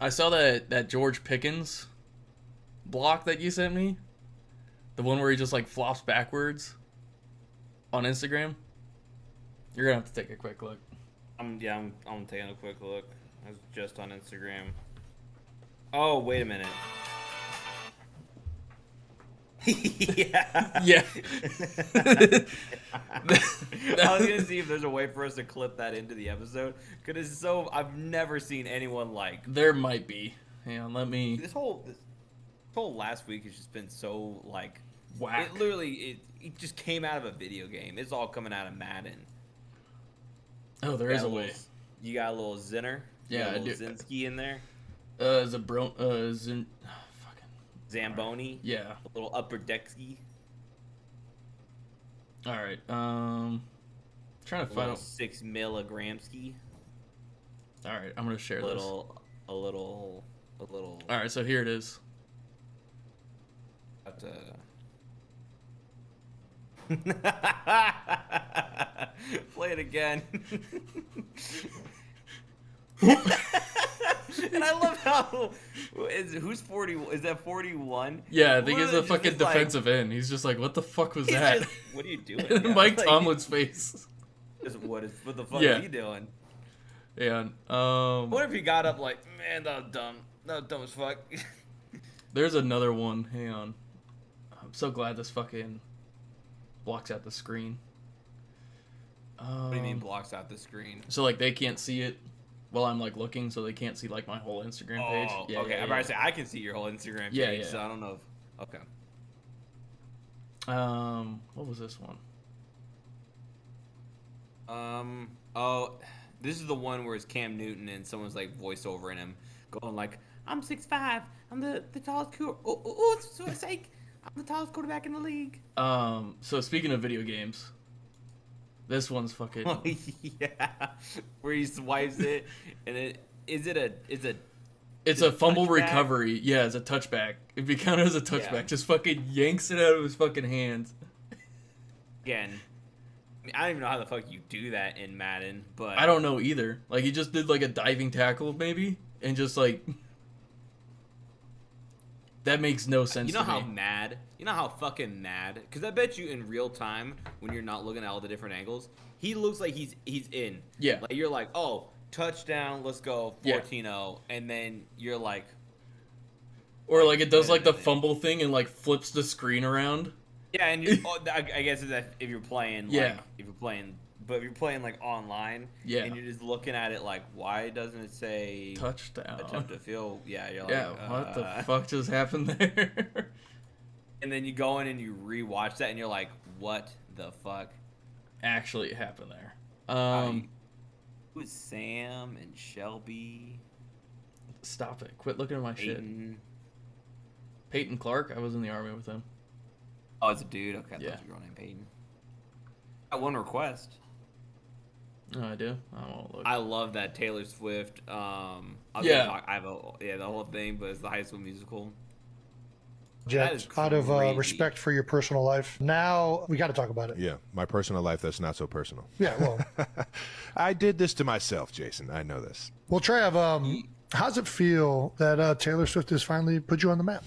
I saw that George Pickens block that you sent me. The one where he just like flops backwards on Instagram. You're gonna have to take a quick look. I'm taking a quick look. I was just on Instagram. Oh, wait a minute. Yeah. Yeah. I was gonna see if there's a way for us to clip that into the episode, because it's so I've never seen anyone like There might be. Hang on, let me. this whole last week has just been so like Whack. it literally it just came out of a video game. It's all coming out of Madden. Oh, there is a way. You got a little Zinner. You Yeah, got a I little do. Zinski in there. Fucking. Zamboni. Yeah. A little upper decksky. All right. Trying to A find. little 6 milligramski. All right, I'm gonna share A this. little. All right, so here it is. Play it again. And I love how who's 40? Is that 41? Yeah, I think he's a Literally fucking just like, defensive end. He's just like, what the fuck was he's that? just, what are you doing? And Mike Tomlin's face. What the fuck Yeah. are you doing? Yeah. What if he got up like, man, that was dumb. That was dumb as fuck. There's another one. Hang on. I'm so glad this fucking blocks out the screen. What do you mean blocks out the screen? So like they can't see it while I'm like looking, so they can't see like my whole Instagram page. Oh, Yeah, okay. yeah, I'm about to say I can see your whole Instagram page, Yeah. so I don't know. Okay. What was this one? Oh, this is the one where it's Cam Newton and someone's like voiceovering him, going like, "I'm 6'5", I'm the tallest for sake, I'm the tallest quarterback in the league." So speaking of video games, this one's fucking. Oh, yeah, where he swipes it, and it's a a fumble touchback? recovery. Yeah, it's a touchback. It'd be counted as a touchback. Yeah. Just fucking yanks it out of his fucking hands. Again. I mean, I don't even know how the fuck you do that in Madden, but I don't know either. Like he just did like a diving tackle maybe, and just like that makes no sense. You know to how me. mad? You know how fucking mad? Because I bet you in real time, when you're not looking at all the different angles, he looks like he's in. Yeah. Like you're like, oh, touchdown, let's go, Yeah. 14-0, and then you're like, Or like it does like the minute. fumble thing and like flips the screen around. yeah, and you, I guess if you're playing, like, Yeah. if you're playing like online, Yeah. and you're just looking at it like, why doesn't it say Touchdown. attempt to field? Yeah, you're like, Yeah, what the fuck just happened there? And then you go in and you rewatch that, and you're like, what the fuck? Actually it happened there. Who is Sam and Shelby? Stop it. Quit looking at my shit. Peyton. Peyton Clark, I was in the army with him. Oh, it's a dude. Okay, I Yeah. thought you were named Peyton. Got one request. Oh, I do? I won't look. I love that Taylor Swift. I was Yeah. gonna talk, I have the whole thing, but it's the High School Musical. That Jet, is out of crazy. respect for your personal life. Now we got to talk about it. Yeah, my personal life, that's not so personal. Yeah, well, I did this to myself, Jason. I know this. well, Trav, how's it feel that Taylor Swift has finally put you on the map?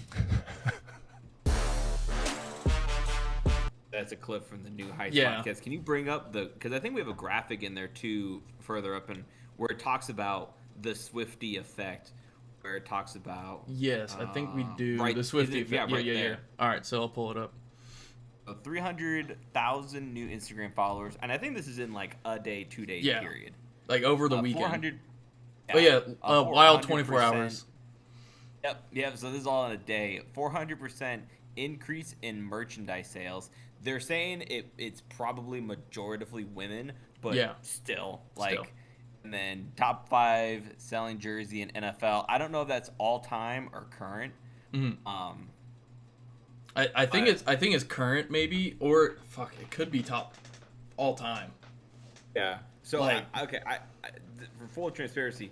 That's a clip from the new Heist Yeah. podcast. Can you bring up because I think we have a graphic in there too, further up, and where it talks about the Swiftie effect, where it talks about Yes, I think we do. right- The is Swiftie it- effect. yeah, right yeah. there. All right, so I'll pull it up. 300,000 new Instagram followers, and I think this is in like a day, 2 day Yeah. period. Like over the weekend. 400. Oh yeah, a wild 24 400%. hours. Yep. So this is all in a day. 400% increase in merchandise sales. They're saying it's probably majoritively women, but Yeah. still. Still. And then top 5 selling jersey in NFL. I don't know if that's all time or current. Mhm. Um, I think it's current maybe, or fuck, it could be top all time. Yeah. So Like- for full transparency,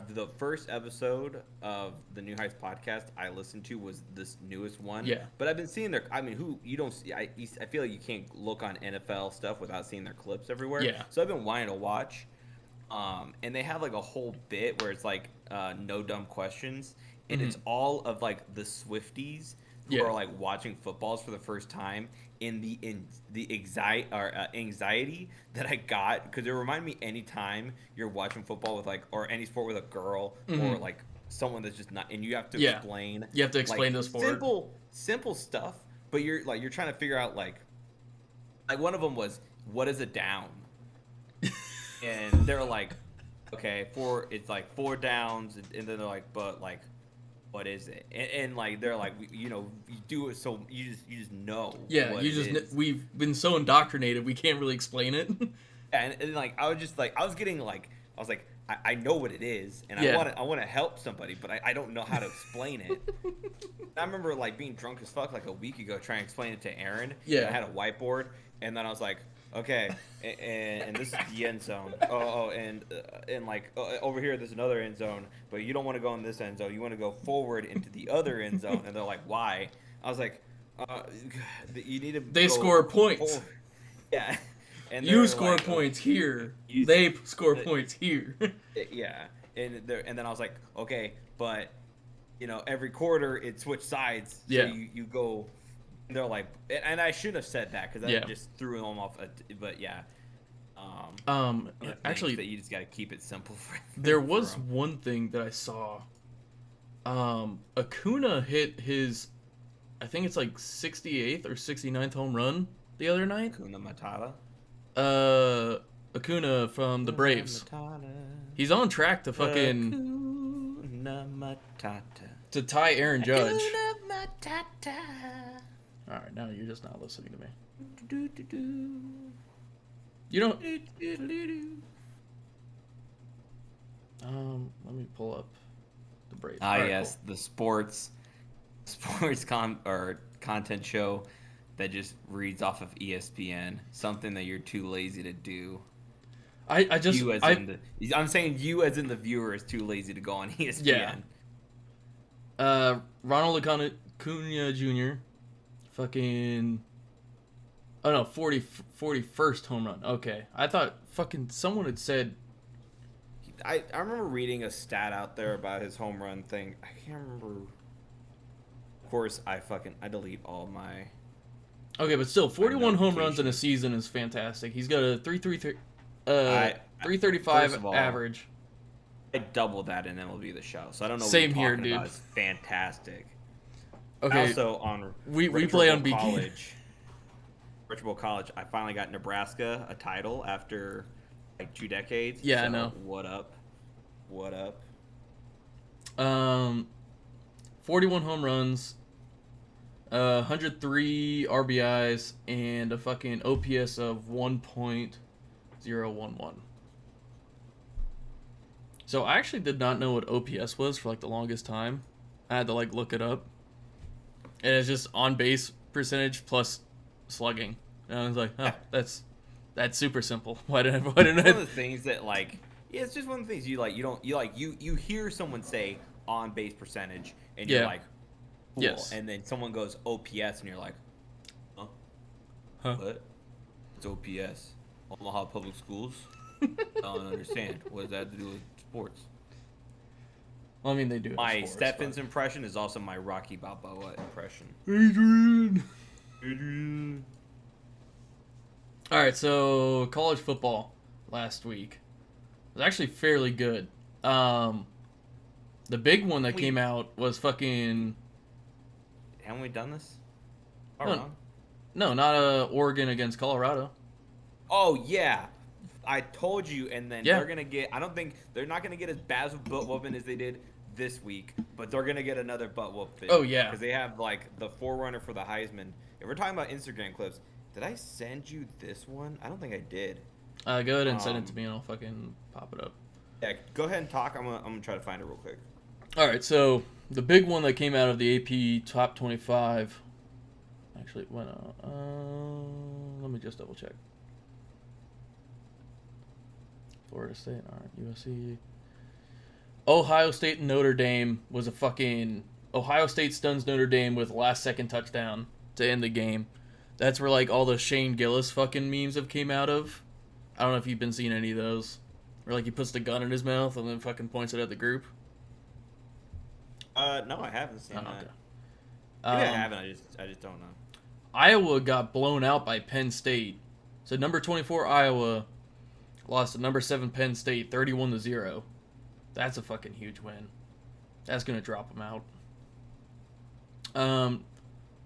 the first episode of the New Heights podcast I listened to was this newest one. Yeah. But I've been seeing their. I mean, who you don't see. I feel like you can't look on NFL stuff without seeing their clips everywhere. Yeah. So I've been wanting to watch. And they have like a whole bit where it's like no dumb questions, and it's Mm-hmm. all of like the Swifties who Yeah. are like watching footballs for the first time, in the anxiety or anxiety that I got, because it reminded me anytime you're watching football with like, or any sport with a girl, or Mm-hmm. like someone that's just not, and you have to Yeah. explain You have to explain like the sport. simple stuff, but you're trying to figure out like one of them was, what is a down? And they're like, okay, it's like 4 downs, and then they're like, but like, what is it? And like they're like, you do it, so you just know. Yeah, what you it just is. we've been so indoctrinated we can't really explain it. And like I was just like, I was getting like, I was like, I know what it is, and Yeah. I want to help somebody, but I don't know how to explain it. I remember like being drunk as fuck like a week ago trying to explain it to Aaron. Yeah. And I had a whiteboard, and then I was like, okay, and this is the end zone. And like over here there's another end zone, but you don't want to go in this end zone. You want to go forward into the other end zone. And they're like, why? I was like, you need to. They go score points. forward. Yeah. And You they're score like, points here. You- They score points here. Yeah, and then I was like, okay, but every quarter it switched sides. So Yeah. you go. And they're like, and I shouldn't have said that because I Yeah. just threw them off. But yeah. One of the things Actually, that you just gotta keep it simple for. there was for 'em. one thing that I saw. Acuna hit his, I think it's like 68th or 69th home run the other night. Kuna Matata. Acuna from the Braves. Matata. He's on track to fucking Kuna Matata. to tie Aaron Judge. Hakuna Matata. All right, now you're just not listening to me. Do-do-do-do. You don't. Do-do-do-do. Let me pull up the Braves. Ah, All right, yes, the sports content show that just reads off of ESPN. Something that you're too lazy to do. cool. I just You as in I'm saying you as in the viewer is too lazy to go on ESPN. Ronald Acuna Jr. Fucking. Oh no, 41st home run. Okay, I thought fucking someone had said. I remember reading a stat out there about his home run thing. I can't remember. Of course, I delete all my. Okay, but still, 41 home runs in a notifications. season is fantastic. He's got a 335 first of all, average. I doubled that in MLB The Show, so I don't know. Same what here, you're talking dude. about. It's fantastic. Okay, Also on we Retro play Bowl on BK. College. Retro Bowl College. I finally got Nebraska a title after like 2 decades. Yeah, I so know. What up? What up? 41 home runs, 103 RBIs, and a fucking OPS of 1.011. So I actually did not know what OPS was for like the longest time. I had to like look it up, and it's just on base percentage plus slugging. And I was like, oh, that's super simple. Why didn't One of I? the things that like, yeah, it's just one of the things you like. You hear someone say on base percentage, and you're Yeah. like, cool. Yes. And then someone goes OPS, and you're like, huh? Huh? What? It's OPS. Omaha Public Schools. I don't understand. What does that have to do with sports? Well, I mean, they do. in My sports, Steffens impression is also my Rocky Balboa impression. but- Adrian. Adrian. All right, so college football last week was actually fairly good. The big one that came out was fucking Haven't we done this? No. Around? no, not Oregon against Colorado. Oh yeah, I told you. And then Yeah. they're gonna get. I don't think they're not gonna get as bad of a butt whooping as they did this week, but they're gonna get another butt whooping. Oh, yeah. because they have like the forerunner for the Heisman. If we're talking about Instagram clips, did I send you this one? I don't think I did. Go ahead and send it to me, and I'll fucking pop it up. Yeah, go ahead and talk. I'm gonna try to find it real quick. All right, so the big one that came out of the AP Top 25 actually went out. Let me just double check. Florida State, all right, USC. Ohio State and Notre Dame was a fucking... Ohio State stuns Notre Dame with last-second touchdown to end the game. That's where, like, all the Shane Gillis fucking memes have came out of. I don't know if you've been seeing any of those. Where like he puts the gun in his mouth and then fucking points it at the group. No, I haven't seen Oh, that. okay. Maybe I haven't. I just don't know. Iowa got blown out by Penn State. So number 24 Iowa lost to number 7 Penn State 31-0. That's a fucking huge win. That's gonna drop them out. And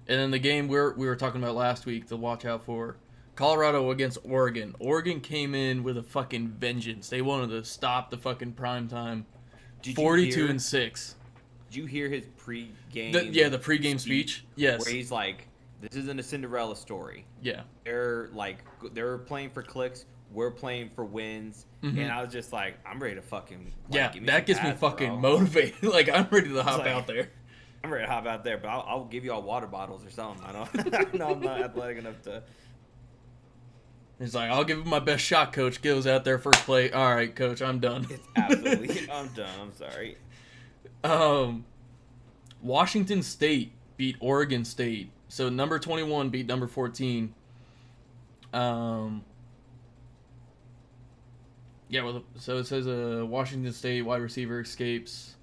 then the game we were talking about last week to watch out for, Colorado against Oregon. Oregon came in with a fucking vengeance. They wanted to stop the fucking prime time. 42-6. Did you hear his pre-game? The pre-game speech. Yes. Where he's like, "This isn't a Cinderella story. Yeah. They're playing for clicks. We're playing for wins." Mm-hmm. And I was just like, "I'm ready to fucking that gets me fucking motivated. Like I'm ready to hop out there. I'm ready to hop out there, but I'll give you all water bottles or something. I don't know. I'm not athletic enough to." He's like, "I'll give it my best shot, coach." Goes out there first play. All right, coach, I'm done. It's absolutely. I'm done. I'm sorry. Washington State beat Oregon State. So number 21 beat number 14. So it says Washington State wide receiver escapes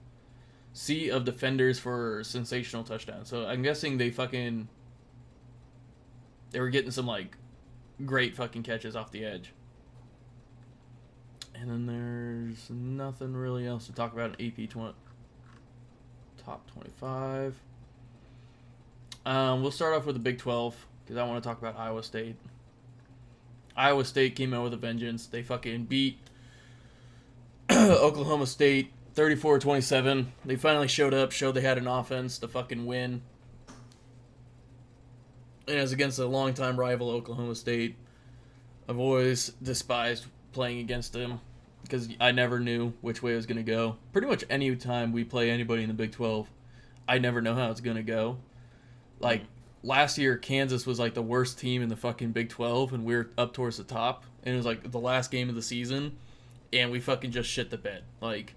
sea of defenders for sensational touchdown. So I'm guessing they were getting some like great fucking catches off the edge. And then there's nothing really else to talk about in AP top 25. We'll start off with the Big 12 because I want to talk about Iowa State. Iowa State came out with a vengeance. They fucking beat Oklahoma State 34-27. They finally showed they had an offense to fucking win. And it was against a longtime rival, Oklahoma State. I've always despised playing against them because I never knew which way it was going to go. Pretty much any time we play anybody in the Big 12, I never know how it's going to go. Like, last year, Kansas was like the worst team in the fucking Big 12, and we were up towards the top. And it was like the last game of the season, and we fucking just shit the bed. Like,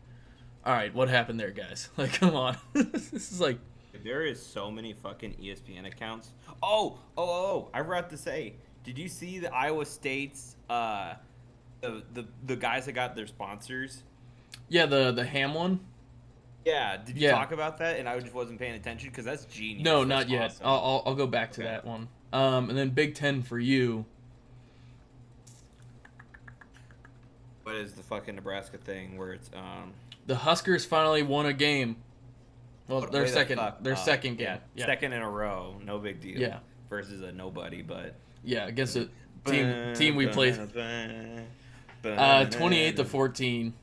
all right, what happened there, guys? Like, come on. This is like... There is so many fucking ESPN accounts. Oh! I forgot to say, did you see the Iowa State's the guys that got their sponsors? Yeah, the ham one. Yeah, did you talk about that? And I just wasn't paying attention because that's genius. No, that's not yet. Awesome. I'll go back to that one. And then Big 10 for you. What is the fucking Nebraska thing where it's The Huskers finally won a game. Well, their second game. Yeah. Second in a row. No big deal. Yeah. Versus a nobody, but yeah, against a team we played 28-14.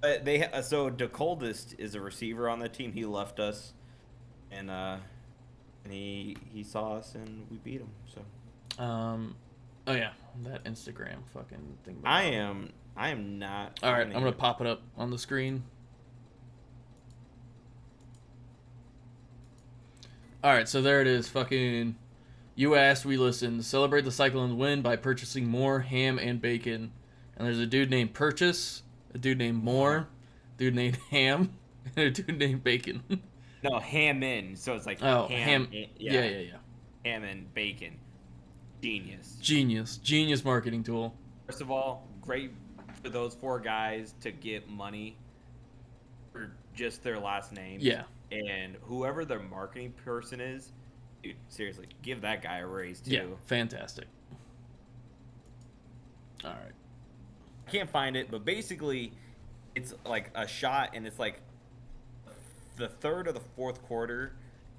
But so DeColdest is a receiver on the team. He left us, and he saw us and we beat him. So. Oh yeah, that Instagram fucking thing. I am not. All right, I'm gonna pop it up on the screen. All right, so there it is. Fucking, you asked, we listened. Celebrate the Cyclones' win by purchasing more ham and bacon. And there's a dude named Purchase, a dude named Moore, a dude named Ham, and a dude named Bacon. No, ham in. So it's like ham. Yeah. Ham and bacon. Genius marketing tool. First of all, great for those 4 guys to get money for just their last name. Yeah. And whoever their marketing person is, dude, seriously, give that guy a raise too. Yeah, fantastic. All right. I can't find it, but basically, it's like a shot, and it's like the third or the fourth quarter,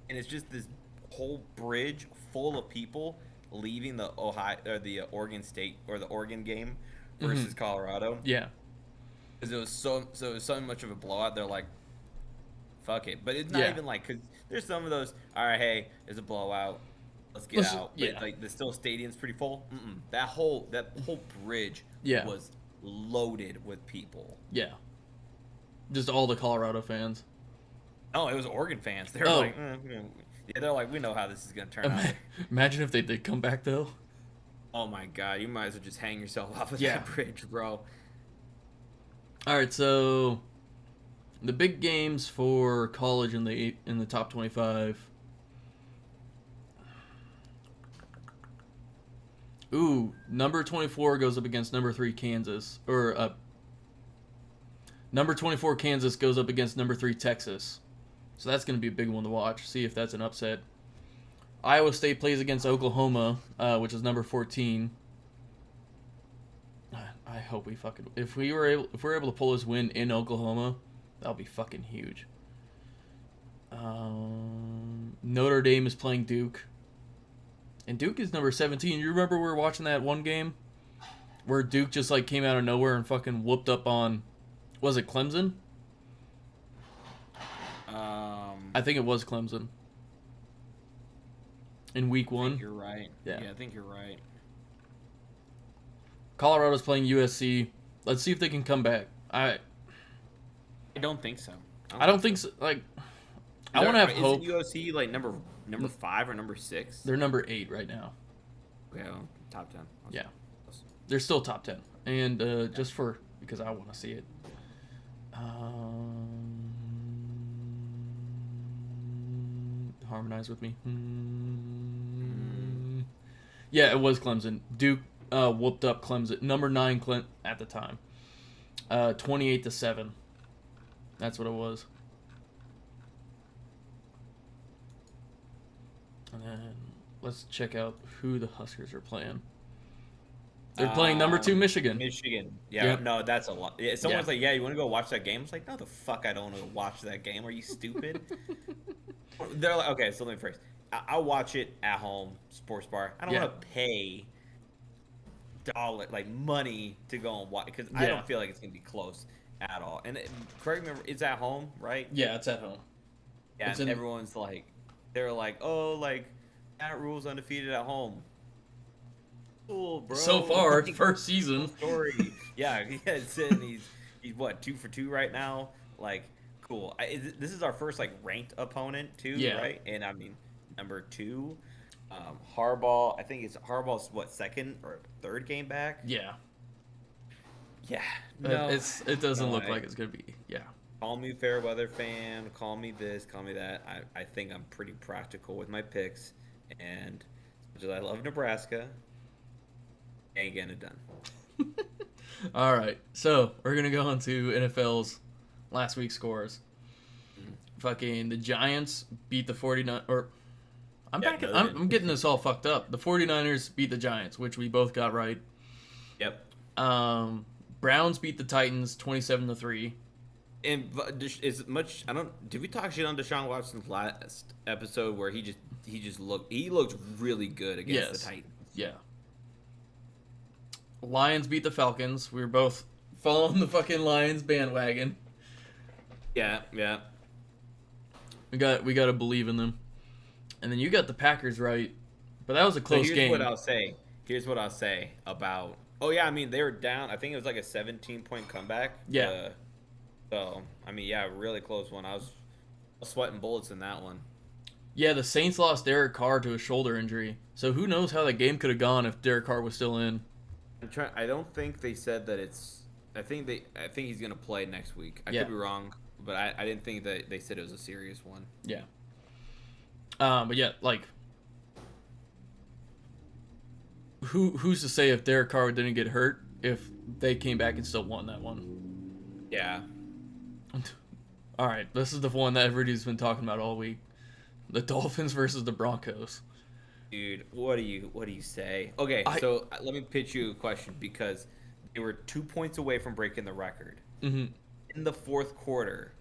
and it's just this whole bridge full of people leaving the Oregon State or the Oregon game versus Colorado. Yeah. Because it was so much of a blowout. They're like, fuck it. But it's not even like, because there's some of those, all right, hey, it's a blowout, let's get out. Yeah. But like the stadium's pretty full. That whole bridge was loaded with people. Yeah. Just all the Colorado fans. Oh, it was Oregon fans. They were like, they're like, we know how this is gonna turn out. Imagine if they did come back though. Oh my god, you might as well just hang yourself off of that bridge, bro. All right, so the big games for college in the top 25. Ooh, number 24 goes up against number 3 Kansas, or Number 24 Kansas goes up against number 3 Texas. So that's going to be a big one to watch. See if that's an upset. Iowa State plays against Oklahoma, which is number 14. I hope we fucking if we're able to pull this win in Oklahoma, that'll be fucking huge. Notre Dame is playing Duke. And Duke is number 17. You remember we were watching that one game where Duke just like came out of nowhere and fucking whooped up on, was it Clemson? I think it was Clemson. In week 1. I think you're right. Yeah, I think you're right. Colorado's playing USC. Let's see if they can come back. I don't think so. I don't think so. Like, I want to have hope. Isn't USC like number 5 or number 6? They're number 8 right now. Okay, well, top 10. Yeah, they're still top 10. And just because I want to see it. Harmonize with me. Yeah, it was Clemson. Duke whooped up Clemson. Number 9 Clint at the time. 28-7. That's what it was. And then let's check out who the Huskers are playing. They're playing number 2 Michigan. Yeah, Yep. no, that's a lot. Someone's like, yeah, you want to go watch that game? It's like, no, the fuck, I don't want to watch that game. Are you stupid? They're like, okay, so let me phrase. I'll watch it at home, sports bar. I don't want to pay money to go and watch because I don't feel like it's gonna be close at all. And correct me, it's at home, right? Yeah, it's at home. Yeah, and everyone's like, they're like, oh, like Matt Rule's undefeated at home. Cool, bro. So far, first season. Story. Yeah, he's what, 2 for 2 right now. Like, cool. This is our first like ranked opponent too, right? And I mean, number 2, Harbaugh. I think Harbaugh's what, 2nd or 3rd game back. Yeah. Yeah. No, it doesn't look like it's gonna be. Yeah. Call me fair weather fan. Call me this. Call me that. I think I'm pretty practical with my picks, and as much as I love Nebraska, ain't getting it done. All right, so we're gonna go on to NFL's last week's scores. Fucking the Giants beat the 49 or I'm getting this all fucked up. The 49ers beat the Giants, which we both got right. Yep. Browns beat the Titans 27-3. And as much did we talk shit on Deshaun Watson's last episode where he looked really good against the Titans. Yeah. Lions beat the Falcons. We were both following the fucking Lions bandwagon. Yeah. We got to believe in them. And then you got the Packers right, but that was a close game. Here's what I'll say about. Oh yeah, I mean they were down. I think it was like a 17-point comeback. Yeah. So I mean, yeah, really close one. I was sweating bullets in that one. Yeah, the Saints lost Derek Carr to a shoulder injury. So who knows how that game could have gone if Derek Carr was still in. I don't think they said that it's. I think he's gonna play next week. I could be wrong, but I didn't think that they said it was a serious one. Yeah. But yeah, like, who's to say if Derek Carr didn't get hurt if they came back and still won that one? Yeah. All right, this is the one that everybody's been talking about all week: the Dolphins versus the Broncos. Dude, what do you say? Okay, so let me pitch you a question because they were 2 points away from breaking the record. Mm-hmm. In the fourth quarter,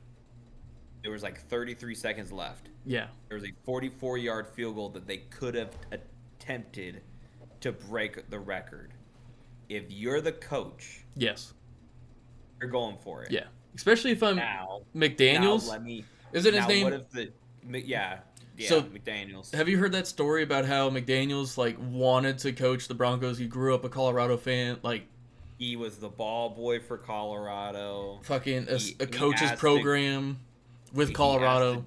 there was like 33 seconds left. Yeah. There was a 44-yard field goal that they could have attempted to break the record. If you're the coach, yes, you're going for it. Yeah, especially if I'm McDaniels. Is it his name? What if so, McDaniels. Have you heard that story about how McDaniels like wanted to coach the Broncos? He grew up a Colorado fan. Like, he was the ball boy for Colorado. Fucking a coach's program with Colorado.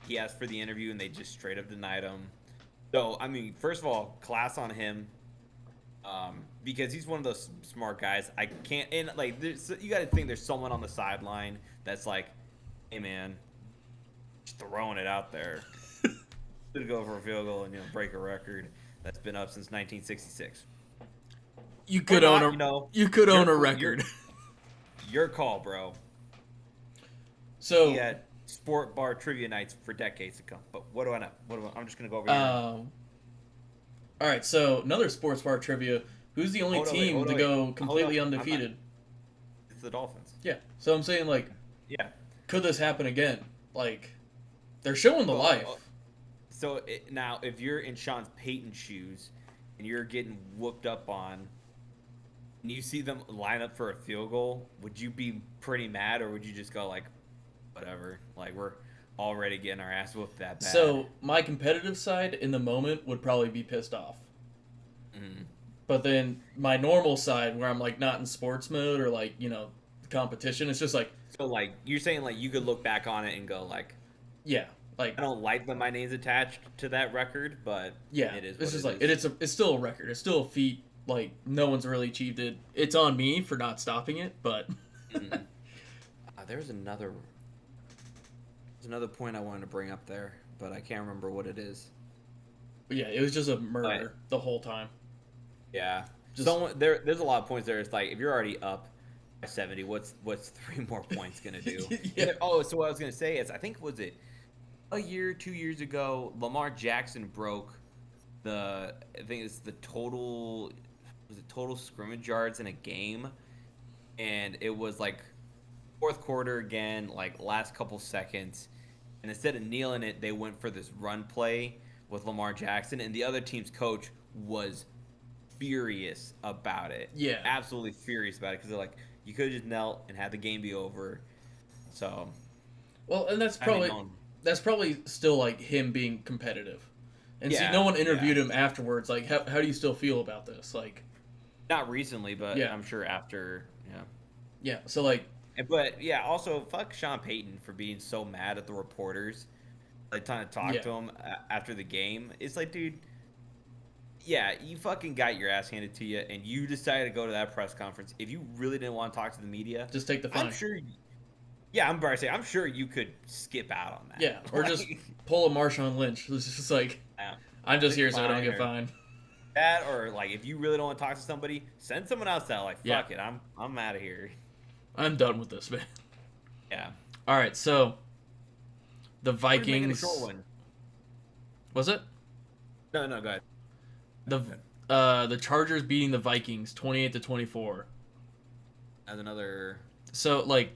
He asked for the interview and they just straight up denied him. So I mean, first of all, class on him. Because he's one of those smart guys. I can't, and like, you got to think there's someone on the sideline that's like, hey man, just throwing it out there. To go for a field goal and break a record that's been up since 1966. You could own a record. Your call, bro. So, sport bar trivia nights for decades to come. But what do I know? I'm just gonna go over here. all right. So another sports bar trivia. Who's the only team to go completely undefeated? It's the Dolphins. Yeah. So I'm saying, like, Yeah. could this happen again? Like, they're showing the life. So now, if you're in Sean Payton's shoes and you're getting whooped up on, and you see them line up for a field goal, would you be pretty mad, or would you just go like, whatever? Like, we're already getting our ass whooped that bad. So my competitive side in the moment would probably be pissed off. Mm. But then my normal side, where I'm like not in sports mode or like, you know, competition, it's just like. So like you're saying, like you could look back on it and go like, yeah, like I don't like that my name's attached to that record, but yeah, it is. It's just like it's still a record. It's still a feat. Like no one's really achieved it. It's on me for not stopping it, but. Mm. There's another point I wanted to bring up there, but I can't remember what it is. But yeah, it was just a murder the whole time. Yeah, there's a lot of points there. It's like if you're already up by 70, what's 3 more points gonna do? Yeah. Oh, so what I was gonna say is I think was it 2 years ago, Lamar Jackson broke I think it's the total scrimmage yards in a game, and it was like fourth quarter again, like last couple seconds, and instead of kneeling it, they went for this run play with Lamar Jackson, and the other team's coach was furious about it. Yeah, absolutely furious about it because they're like, you could have just knelt and had the game be over. So, well, and that's probably still like him being competitive. And see, no one interviewed him afterwards. Like, how do you still feel about this? Like, not recently, but I'm sure after. Yeah. Yeah. So like. But yeah, also fuck Sean Payton for being so mad at the reporters, like trying to talk to him after the game. It's like, dude, yeah, you fucking got your ass handed to you, and you decided to go to that press conference. If you really didn't want to talk to the media, just take the fine. I'm sure. Yeah, I'm about to say, I'm sure you could skip out on that. Yeah, or just pull a Marshawn Lynch. It's just like, I'm just here so I don't get fined. That, or like, if you really don't want to talk to somebody, send someone else out. Like, fuck it, I'm out of here. I'm done with this, man. Yeah. All right, so the Vikings. Was it? No, go ahead. The Chargers beating the Vikings 28-24. As another. So like,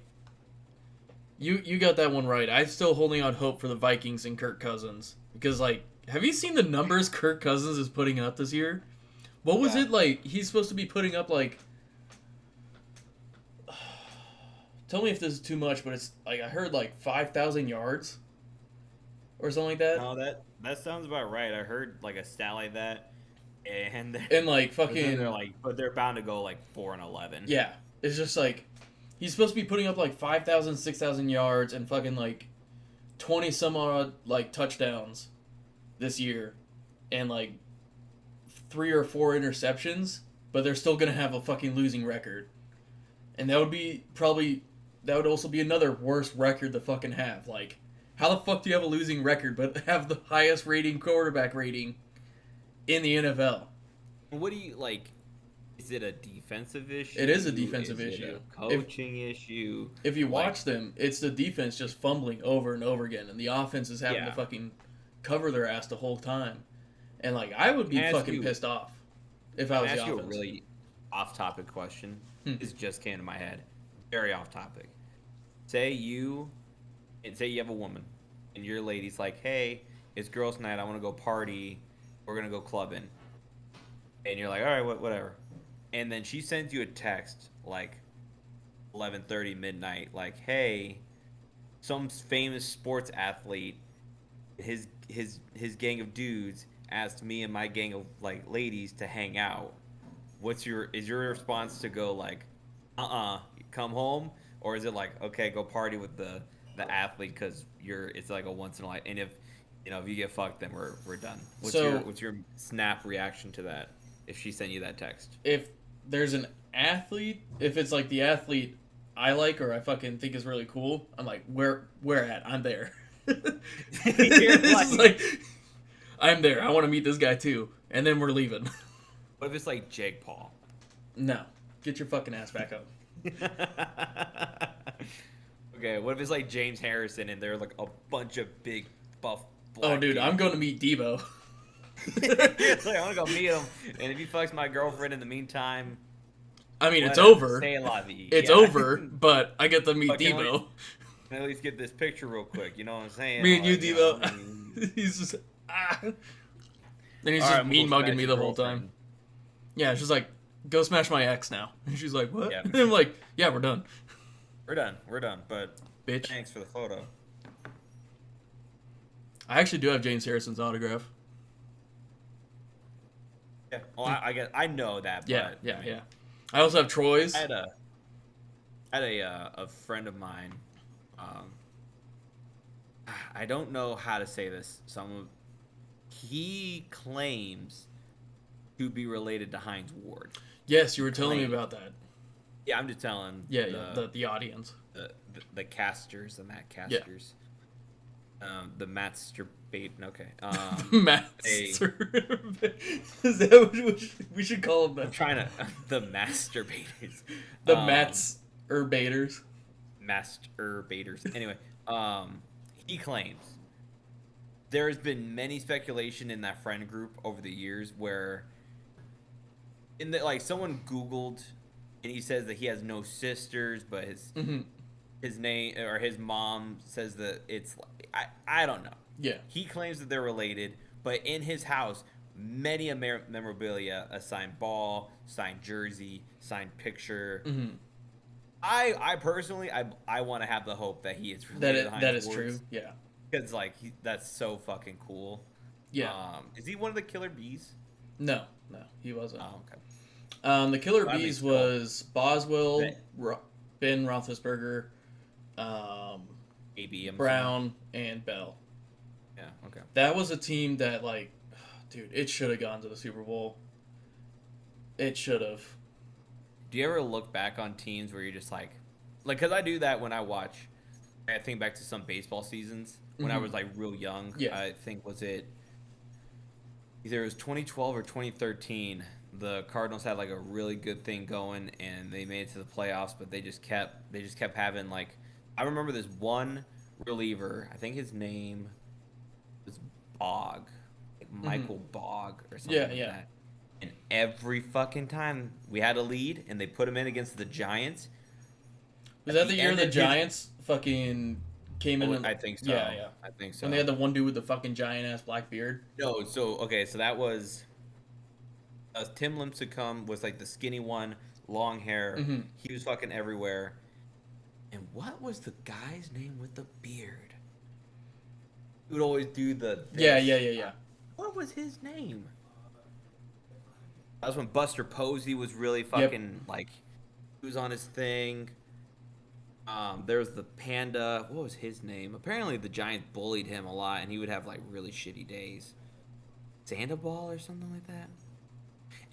you got that one right. I'm still holding on hope for the Vikings and Kirk Cousins because like, have you seen the numbers Kirk Cousins is putting up this year? What was it like? He's supposed to be putting up like. Tell me if this is too much, but it's like I heard like 5,000 yards or something like that. No, that sounds about right. I heard like a stat like that, and like fucking they're like, but they're bound to go like 4-11. Yeah, it's just like he's supposed to be putting up like 5,000, 6,000 yards and fucking like 20 some odd like touchdowns this year, and like 3 or 4 interceptions, but they're still gonna have a fucking losing record, and that would also be another worst record to fucking have. Like, how the fuck do you have a losing record but have the highest rating quarterback rating in the NFL? What do you like? Is it a defensive issue? It is a defensive issue. It a coaching issue. If you watch them, it's the defense just fumbling over and over again, and the offense is having to fucking cover their ass the whole time. And like, I would be fucking pissed off if I was the offense. You a really off-topic question. This just came to my head. Very off-topic. Say you have a woman, and your lady's like, hey, it's girls' night, I want to go party, we're going to go clubbing. And you're like, all right, whatever. And then she sends you a text, like, 11:30 midnight, like, hey, some famous sports athlete, his gang of dudes asked me and my gang of, like, ladies to hang out. Is your response to go, like, come home? Or is it like, okay, go party with the athlete because it's like a once in a life, and if you get fucked, then we're done. What's your snap reaction to that if she sent you that text? If there's an athlete, if it's like the athlete I like or I fucking think is really cool, I'm like, where at? I'm there. It's like, I'm there. I want to meet this guy too, and then we're leaving. What if it's like Jake Paul? No, get your fucking ass back up. Okay, what if it's like James Harrison and they're like a bunch of big buff Oh, black dude, I'm dudes? going to meet Debo. Like, I want to go meet him, and if he fucks my girlfriend in the meantime, I mean, it's whatever, over. say la vie. It's Yeah. over, but I get to meet But can Debo. Can at least get this picture real quick. You know what I'm saying? Me and you, Like, know, Debo. He's just and he's All just right, mean we'll mugging smash me your the whole time. girlfriend. Yeah, she's like, "Go smash my ex now," and she's like, "What?" Yeah. And I'm like, "Yeah, we're done, We're done. We're done. But bitch." thanks for the photo. I actually do have James Harrison's autograph. Yeah. Well, I guess I know that. Yeah, but, yeah, I mean, yeah. I also have Troy's. I had a friend of mine. I don't know how to say this. He claims to be related to Heinz Ward. Yes, you were telling me Claim. about that. Yeah, I'm just telling. Yeah, the audience. The casters, the MattCasters. The masturbate. Okay. Master. Is that what we should call them? I'm trying to the masturbators. The Matts-urbaters. Masturbators. Anyway, he claims there's been many speculation in that friend group over the years where someone Googled and he says that he has no sisters, but his name or his mom says that it's I don't know. Yeah. He claims that they're related, but in his house, many memorabilia, a signed ball, signed jersey, signed picture. Mm-hmm. I personally, I want to have the hope that he is related to Heinz That is Ward's, true. Yeah. because that's so fucking cool. Yeah. Is he one of the Killer Bees? No, he wasn't. Oh, okay. The Killer That Bees makes was Boswell, Ben. Ben Roethlisberger, AB Brown, and Bell. Yeah. Okay. That was a team that, dude, it should have gone to the Super Bowl. It should have. Do you ever look back on teams where you're just like, because I do that when I watch. I think back to some baseball seasons when I was real young. Yeah. I think either it was 2012 or 2013. The Cardinals had a really good thing going and they made it to the playoffs, but they just kept having I remember this one reliever. I think his name was Bogg, Michael Bogg or something like that. And every fucking time we had a lead and they put him in against the Giants. Was that the year the Giants fucking came in? I think so. Yeah. I think so. When they had the one dude with the fucking giant ass black beard. No, so that was Tim Lincecum was the skinny one, long hair. Mm-hmm. He was fucking everywhere. And what was the guy's name with the beard? He would always do this. Yeah. What was his name? That was when Buster Posey was really fucking he was on his thing. There was the Panda. What was his name? Apparently the Giants bullied him a lot, and he would have really shitty days. Sandoval or something like that.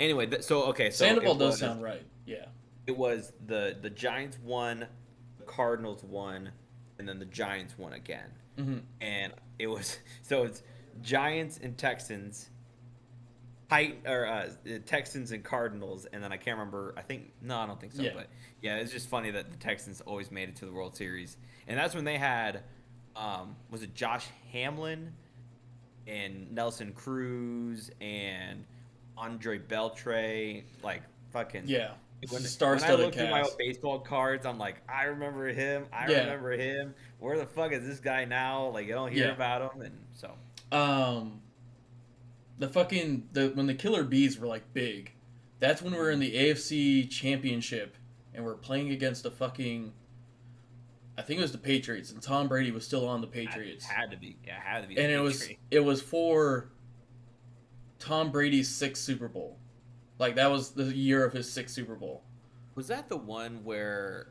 Anyway, Sandoval does sound right. Yeah. It was the Giants won, the Cardinals won, and then the Giants won again. Mm-hmm. And it's Giants and Texans. Texans and Cardinals, and then I can't remember. I don't think so. Yeah. But yeah, it's just funny that the Texans always made it to the World Series, and that's when they had, was it Josh Hamlin, and Nelson Cruz and Andre Beltre, fucking Yeah. When I Star-studded look through my cast. old baseball cards, I'm like, I remember him. Remember him. Where the fuck is this guy now? I don't hear about him, and so. When the Killer Bees were big, that's when we were in the AFC Championship and we're playing against I think it was the Patriots, and Tom Brady was still on the Patriots. Had to be. Yeah, had to be. And it was for Tom Brady's 6th Super Bowl. That was the year of his 6th Super Bowl. Was that the one where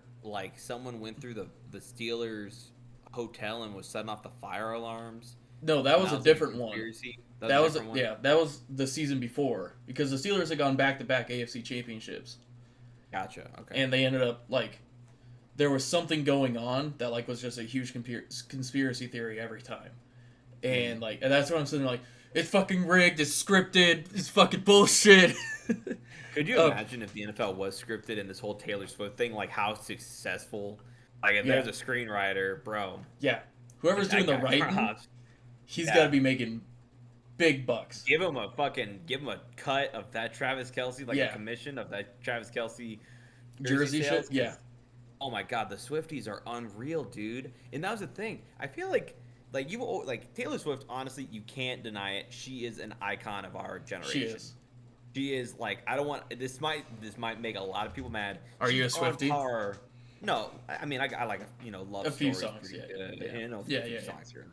someone went through the Steelers hotel and was setting off the fire alarms? No, that was a different one. That was that was the season before, because the Steelers had gone back-to-back AFC championships. Gotcha. Okay. And they ended up there was something going on that was just a huge conspiracy theory every time. And and that's what I'm saying, it's fucking rigged, it's scripted, it's fucking bullshit. Could you imagine if the NFL was scripted and this whole Taylor Swift thing, how successful Like if there's a screenwriter, bro. Yeah. Whoever's doing the writing, he's got to be making big bucks. Give him a cut of that Travis Kelce, like a commission of that Travis Kelce jersey shit. Yeah. Oh my God, the Swifties are unreal, dude. And that was the thing. I feel like Taylor Swift. Honestly, you can't deny it. She is an icon of our generation. She is like, I don't want this might make a lot of people mad. Are you a Swiftie? No, I mean I like love a few stories. Songs, A few songs here and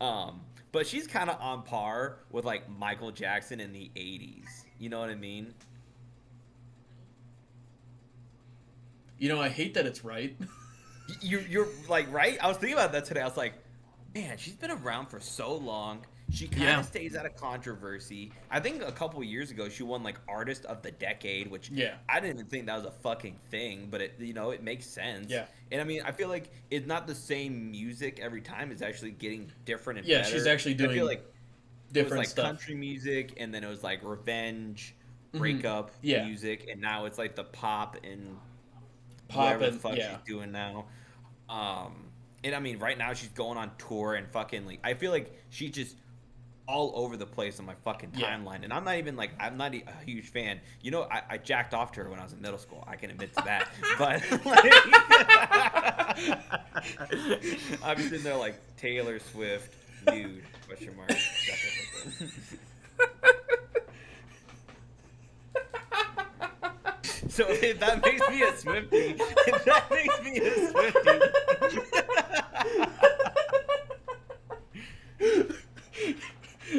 there. But she's kind of on par with like Michael Jackson in the '80s. You know what I mean? I hate that it's right. You're like right. I was thinking about that today. I was like, man, she's been around for so long. She kind of stays out of controversy. I think a couple of years ago she won like Artist of the Decade, which I didn't even think that was a fucking thing, but it makes sense. Yeah. And I mean, I feel like it's not the same music every time. It's actually getting different and better. Yeah, she's actually doing different stuff. Country music, and then it was like revenge, breakup music, and now it's like the pop and whatever the fuck she's doing now. And I mean, right now she's going on tour and fucking like I feel like she's just all over the place on my fucking timeline, and I'm not a huge fan. I jacked off to her when I was in middle school. I can admit to that, but I'm sitting there like Taylor Swift nude ? So if that makes me a Swiftie,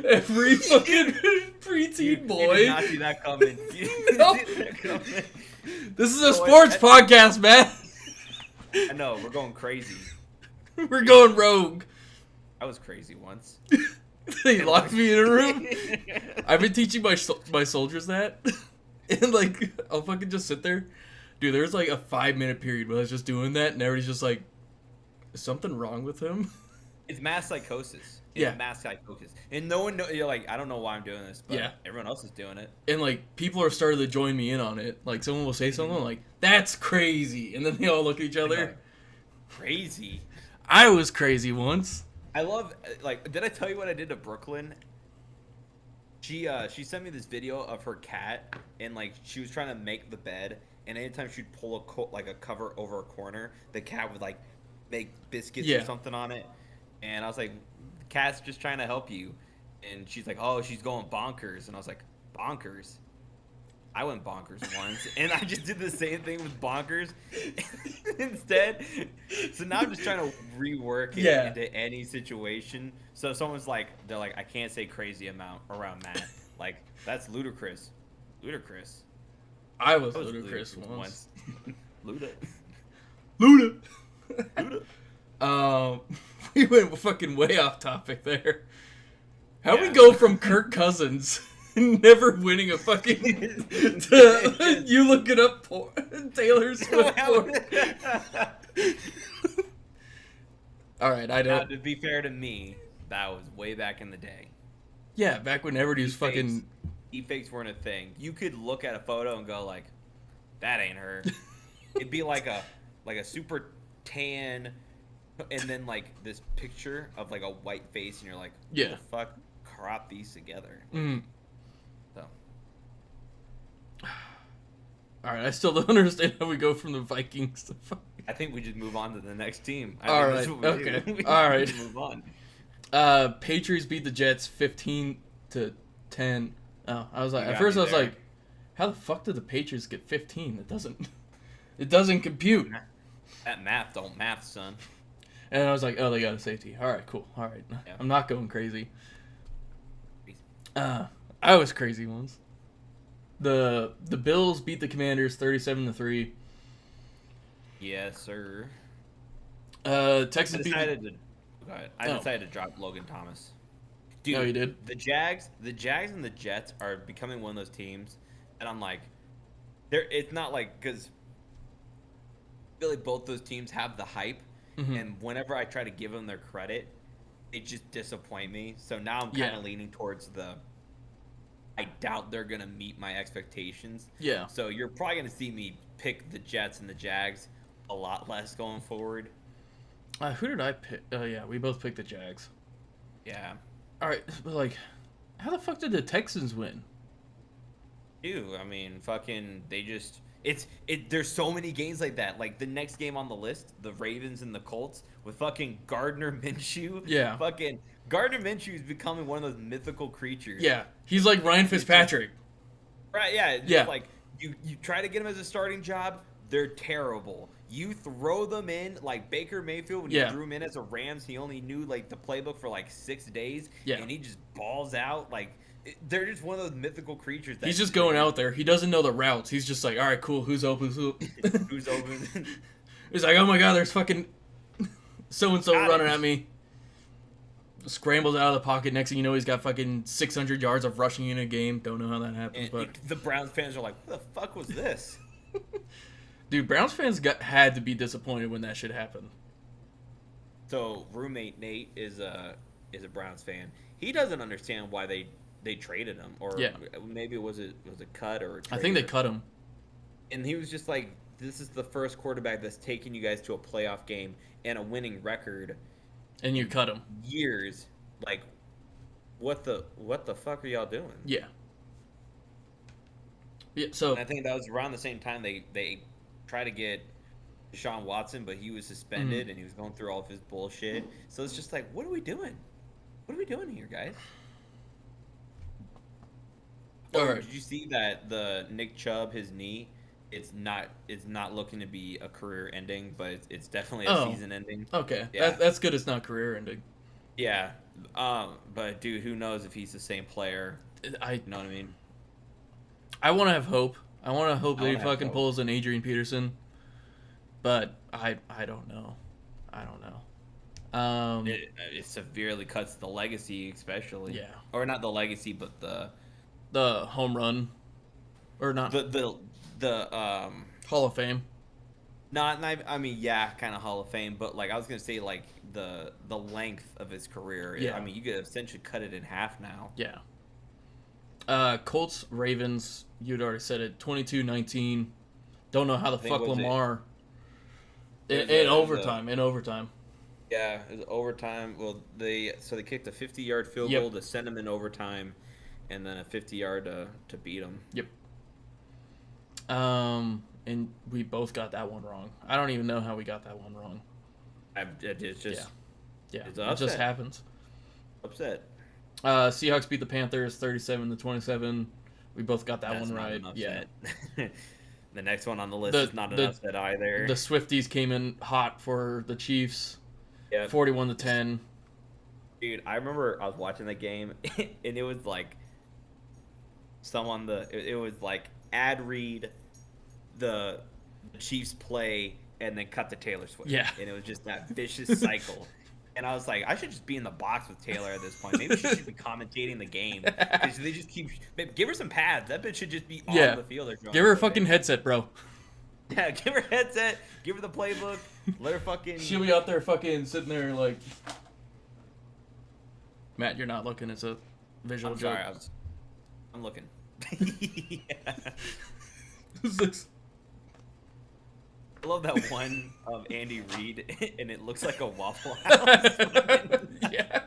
Every fucking preteen boy. You did not see that coming. This is a sports podcast, man. I know, we're going crazy. We're going rogue. I was crazy once. They locked me in a room. I've been teaching my soldiers that. And like, I'll fucking just sit there. Dude, there was like a 5-minute period where I was just doing that, and everybody's just like, is something wrong with him? It's mass psychosis. Mass psychosis. And no one knows, you're like, I don't know why I'm doing this, but everyone else is doing it. And like, people are starting to join me in on it. Like, someone will say something like, that's crazy. And then they all look at each other. Crazy? I was crazy once. I love, like, did I tell you what I did to Brooklyn? She sent me this video of her cat, and like she was trying to make the bed, and anytime she'd pull a cover over a corner, the cat would like make biscuits or something on it, and I was like, the cat's just trying to help you, and she's like, oh, she's going bonkers, and I was like, bonkers? I went bonkers once, and I just did the same thing with bonkers instead. So now I'm just trying to rework it into any situation. So someone's like, they're like, I can't say crazy amount around Matt. Like, that's ludicrous. Ludicrous. I was ludicrous once. Luda. We went fucking way off topic there. How'd we go from Kirk Cousins never winning a fucking to you look it up for Taylor Swift porn? All right, I don't. Now, to be fair to me, that was way back in the day. Yeah, back when everybody was fucking. Deepfakes weren't a thing. You could look at a photo and go like, "That ain't her." It'd be like a super tan, and then like this picture of like a white face, and you're like, "Who the fuck crop these together?" Mm. So. All right, I still don't understand how we go from the Vikings to. I think we just move on to the next team. All right. Okay. All right. Move on. Patriots beat the Jets 15-10. Oh, I was like, at first I was like, how the fuck did the Patriots get 15? It doesn't compute. That math don't math, son. And I was like, oh, they got a safety. All right, cool. All right, yeah. I'm not going crazy. I was crazy once. The Bills beat the Commanders 37-3. Yes, sir. Texans beat. I decided to drop Logan Thomas. Dude, oh, you did? The Jags and the Jets are becoming one of those teams, and I'm like, it's not like because really both those teams have the hype, and whenever I try to give them their credit, they just disappoint me. So now I'm kind of leaning towards I doubt they're gonna meet my expectations. Yeah. So you're probably gonna see me pick the Jets and the Jags. a lot less going forward. Who did I pick? Yeah, we both picked the Jags. Yeah. All right, but like, how the fuck did the Texans win? Dude, I mean, fucking, they just there's so many games like that. Like the next game on the list, the Ravens and the Colts with fucking Gardner Minshew. Yeah. Fucking Gardner Minshew is becoming one of those mythical creatures. Yeah, he's like Ryan Fitzpatrick. Right, yeah. Yeah. Like you try to get him as a starting job, they're terrible. You throw them in like Baker Mayfield when you threw him in as a Rams, he only knew like the playbook for like 6 days, and he just balls out. Like they're just one of those mythical creatures. That He's just going out there. He doesn't know the routes. He's just like, all right, cool. Who's open? Who's open? He's like, oh my god, there's fucking so and so running at me. Scrambles out of the pocket. Next thing you know, he's got fucking 600 yards of rushing in a game. Don't know how that happens, but the Browns fans are like, what the fuck was this? Dude, Browns fans had to be disappointed when that shit happened. So roommate Nate is a Browns fan. He doesn't understand why they traded him, or maybe it was a cut or a trade. I think they cut him. And he was just like, this is the first quarterback that's taken you guys to a playoff game and a winning record. And you cut him. Years. Like, what the fuck are y'all doing? Yeah. Yeah, so... And I think that was around the same time they tried to get Deshaun Watson, but he was suspended and he was going through all of his bullshit. So it's just like, what are we doing? What are we doing here, guys? All right. Did you see that the Nick Chubb, his knee, it's not looking to be a career ending, but it's definitely a season ending. Okay. Yeah. That's good. It's not career ending. Yeah. But dude, who knows if he's the same player? You know what I mean? I want to have hope. I want to hope that he fucking pulls an Adrian Peterson, but I don't know. I don't know. It severely cuts the legacy, especially. Yeah. Or not the legacy, but the home run, or not the Hall of Fame. Not I mean, yeah, kind of Hall of Fame, but like I was gonna say, like the length of his career. Yeah. I mean, you could essentially cut it in half now. Yeah. Colts, Ravens, you'd already said it, 22-19. Don't know how the fuck Lamar... In overtime. Yeah, it was overtime. Well, they kicked a 50-yard field goal to send them in overtime, and then a 50-yard to beat them. Yep. And we both got that one wrong. I don't even know how we got that one wrong. It's just... Yeah, it's it just happens. Upset. Seahawks beat the Panthers 37-27. We both got that one right. Yeah. The next one on the list is not an upset either. The Swifties came in hot for the Chiefs. Yeah. 41-10. Dude, I remember I was watching the game and it was like it was like ad read the Chiefs play and then cut to Taylor Swift. Yeah. And it was just that vicious cycle. And I was like, I should just be in the box with Taylor at this point. Maybe she should be commentating the game. Because they just keep... Give her some pads. That bitch should just be on the field. Give her a fucking headset, bro. Yeah, give her a headset. Give her the playbook. Let her fucking... She'll be out there fucking sitting there like... Matt, you're not looking. It's a visual joke. Sorry, I'm looking. Yeah. I love that one of Andy Reid, and it looks like a Waffle House. Yeah.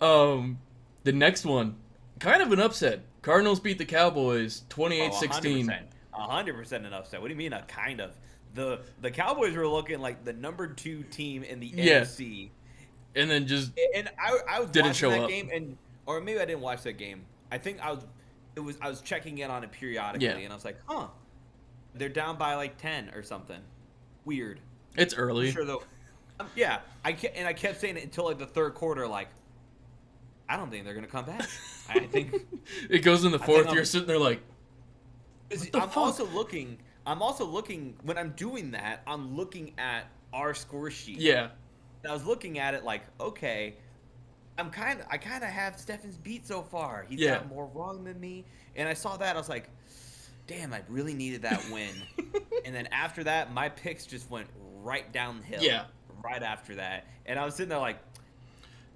The next one, kind of an upset. Cardinals beat the Cowboys 28-16. 100% an upset. What do you mean a kind of? The Cowboys were looking like the number 2 team in the NFC. And then just I was didn't watching show that up. game, or maybe I didn't watch that game. I think I was checking in on it periodically, and I was like, huh. They're down by like 10 or something. Weird. It's early. I'm sure though. Yeah, I kept saying it until like the third quarter. Like, I don't think they're gonna come back. I think it goes in the fourth. You're sitting there like, I'm also looking when I'm doing that. I'm looking at our score sheet. Yeah. And I was looking at it like, okay, I kind of have Steffen's beat so far. He's got more wrong than me, and I saw that. I was like, damn, I really needed that win. And then after that, my picks just went right downhill. Yeah. Right after that. And I was sitting there like,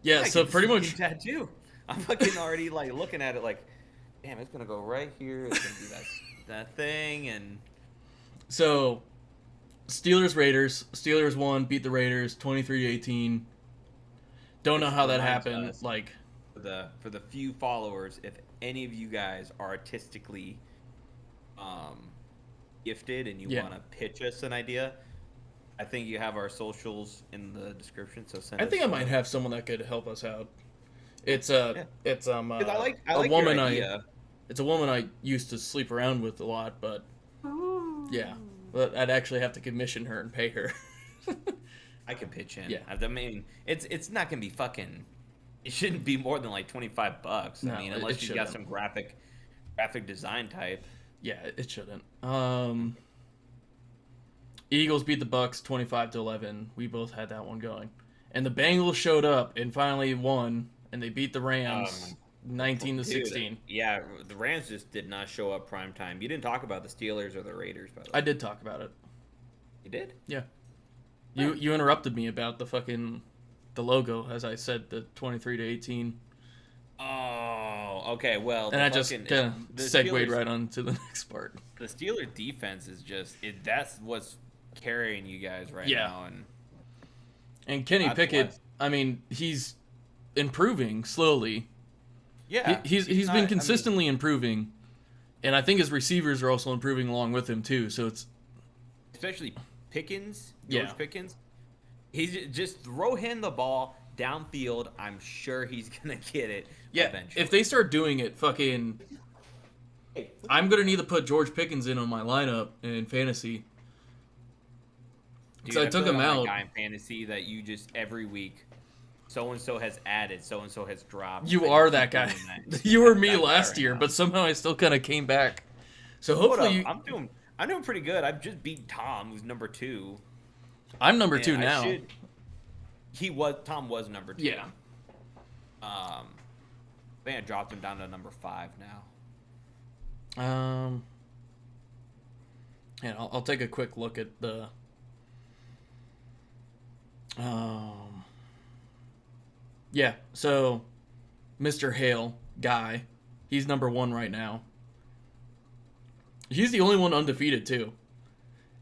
yeah, so pretty much tattoo. I'm fucking already like looking at it like, damn, it's going to go right here. It's going to be that thing. And so Steelers Raiders. Steelers won, beat the Raiders 23-18. Don't know how that happened. Like for the few followers, if any of you guys are artistically gifted and you want to pitch us an idea, I think you have our socials in the description. So send. I think I might have someone that could help us out. It's I like a woman your idea. It's a woman I used to sleep around with a lot, but yeah, but I'd actually have to commission her and pay her. I could pitch in. Yeah. I mean, it's not gonna be fucking. It shouldn't be more than like $25. No, I mean, unless you got shouldn't. some graphic design type. Yeah, it shouldn't. Eagles beat the Bucks 25-11. We both had that one going, and the Bengals showed up and finally won, and they beat the Rams 19-16. Dude, yeah, the Rams just did not show up prime time. You didn't talk about the Steelers or the Raiders, by the way. I did talk about it. You did? Yeah. You interrupted me about the logo, as I said, the 23-18. Oh, okay. Well, And I just kind of segued Steelers, right on to the next part. The Steelers defense is just that's what's carrying you guys right Yeah. now, And Kenny Pickett, I mean, he's improving slowly. yeah, He's been consistently improving, and I think his receivers are also improving along with him too. So it's especially Pickens, George Yeah. Pickens. He's just throw him the ball downfield. I'm sure he's gonna get it. Eventually. If they start doing it, fucking, I'm gonna need to put George Pickens in on my lineup in fantasy. Dude, I took feel him like I'm out. that guy in fantasy that you just every week, so and so has added, so and so has dropped. You and are keep that guy. doing that. You were I'm me that guy last right year, now. but somehow I still kind of came back. So Hold hopefully, up, I'm doing pretty good. I've just beat Tom, who's number 2. I'm number And 2 now. Tom was number 2. Yeah. I think I dropped him down to number 5 now. Yeah, I'll take a quick look at the. Yeah, so Mr. Hale guy, he's number 1 right now. He's the only one undefeated too,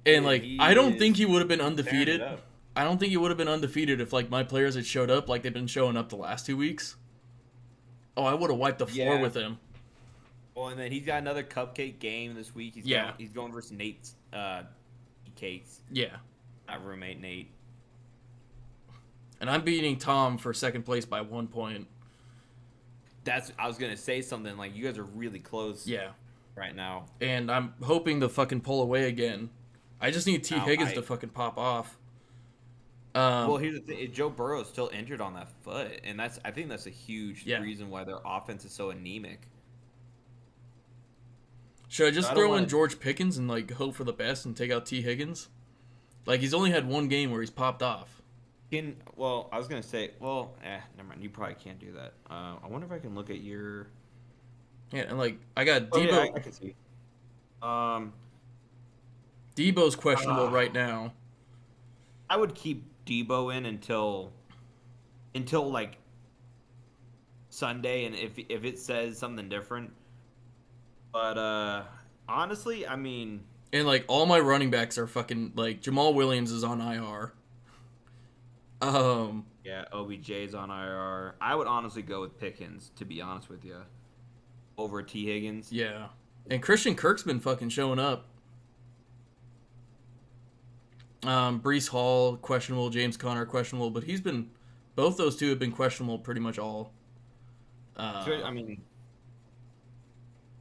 and Yeah, like he I don't is think he would have been tearing undefeated. it up. I don't think he would have been undefeated if like my players had showed up like they've been showing up the last 2 weeks. Oh, I would have wiped the floor Yeah. with him. Well, and then he's got another cupcake game this week. He's going versus Nate's cakes. Yeah. Not roommate Nate. And I'm beating Tom for second place by 1 point. I was gonna say something like you guys are really close. Yeah. Right now. And I'm hoping to fucking pull away again. I just need T. Higgins I- to fucking pop off. Well, here's the thing: Joe Burrow is still injured on that foot, and I think that's a huge Yeah. reason why their offense is so anemic. Should I just I don't throw in wanna- George Pickens and like hope for the best and take out T. Higgins? Like he's only had 1 game where he's popped off. I was gonna say, never mind. You probably can't do that. I wonder if I can look at your. Yeah, and like I got Oh, Debo. yeah, I can see. Debo's questionable right now. I would keep Debo in until like Sunday, and if it says something different. But honestly, I mean, And like all my running backs are fucking like Jamal Williams is on IR. yeah, OBJ's on IR. I would honestly go with Pickens, to be honest with you, over T. Higgins. Yeah. And Christian Kirk's been fucking showing up. Brees Hall, questionable. James Conner, questionable. But both those two have been questionable pretty much all. I mean,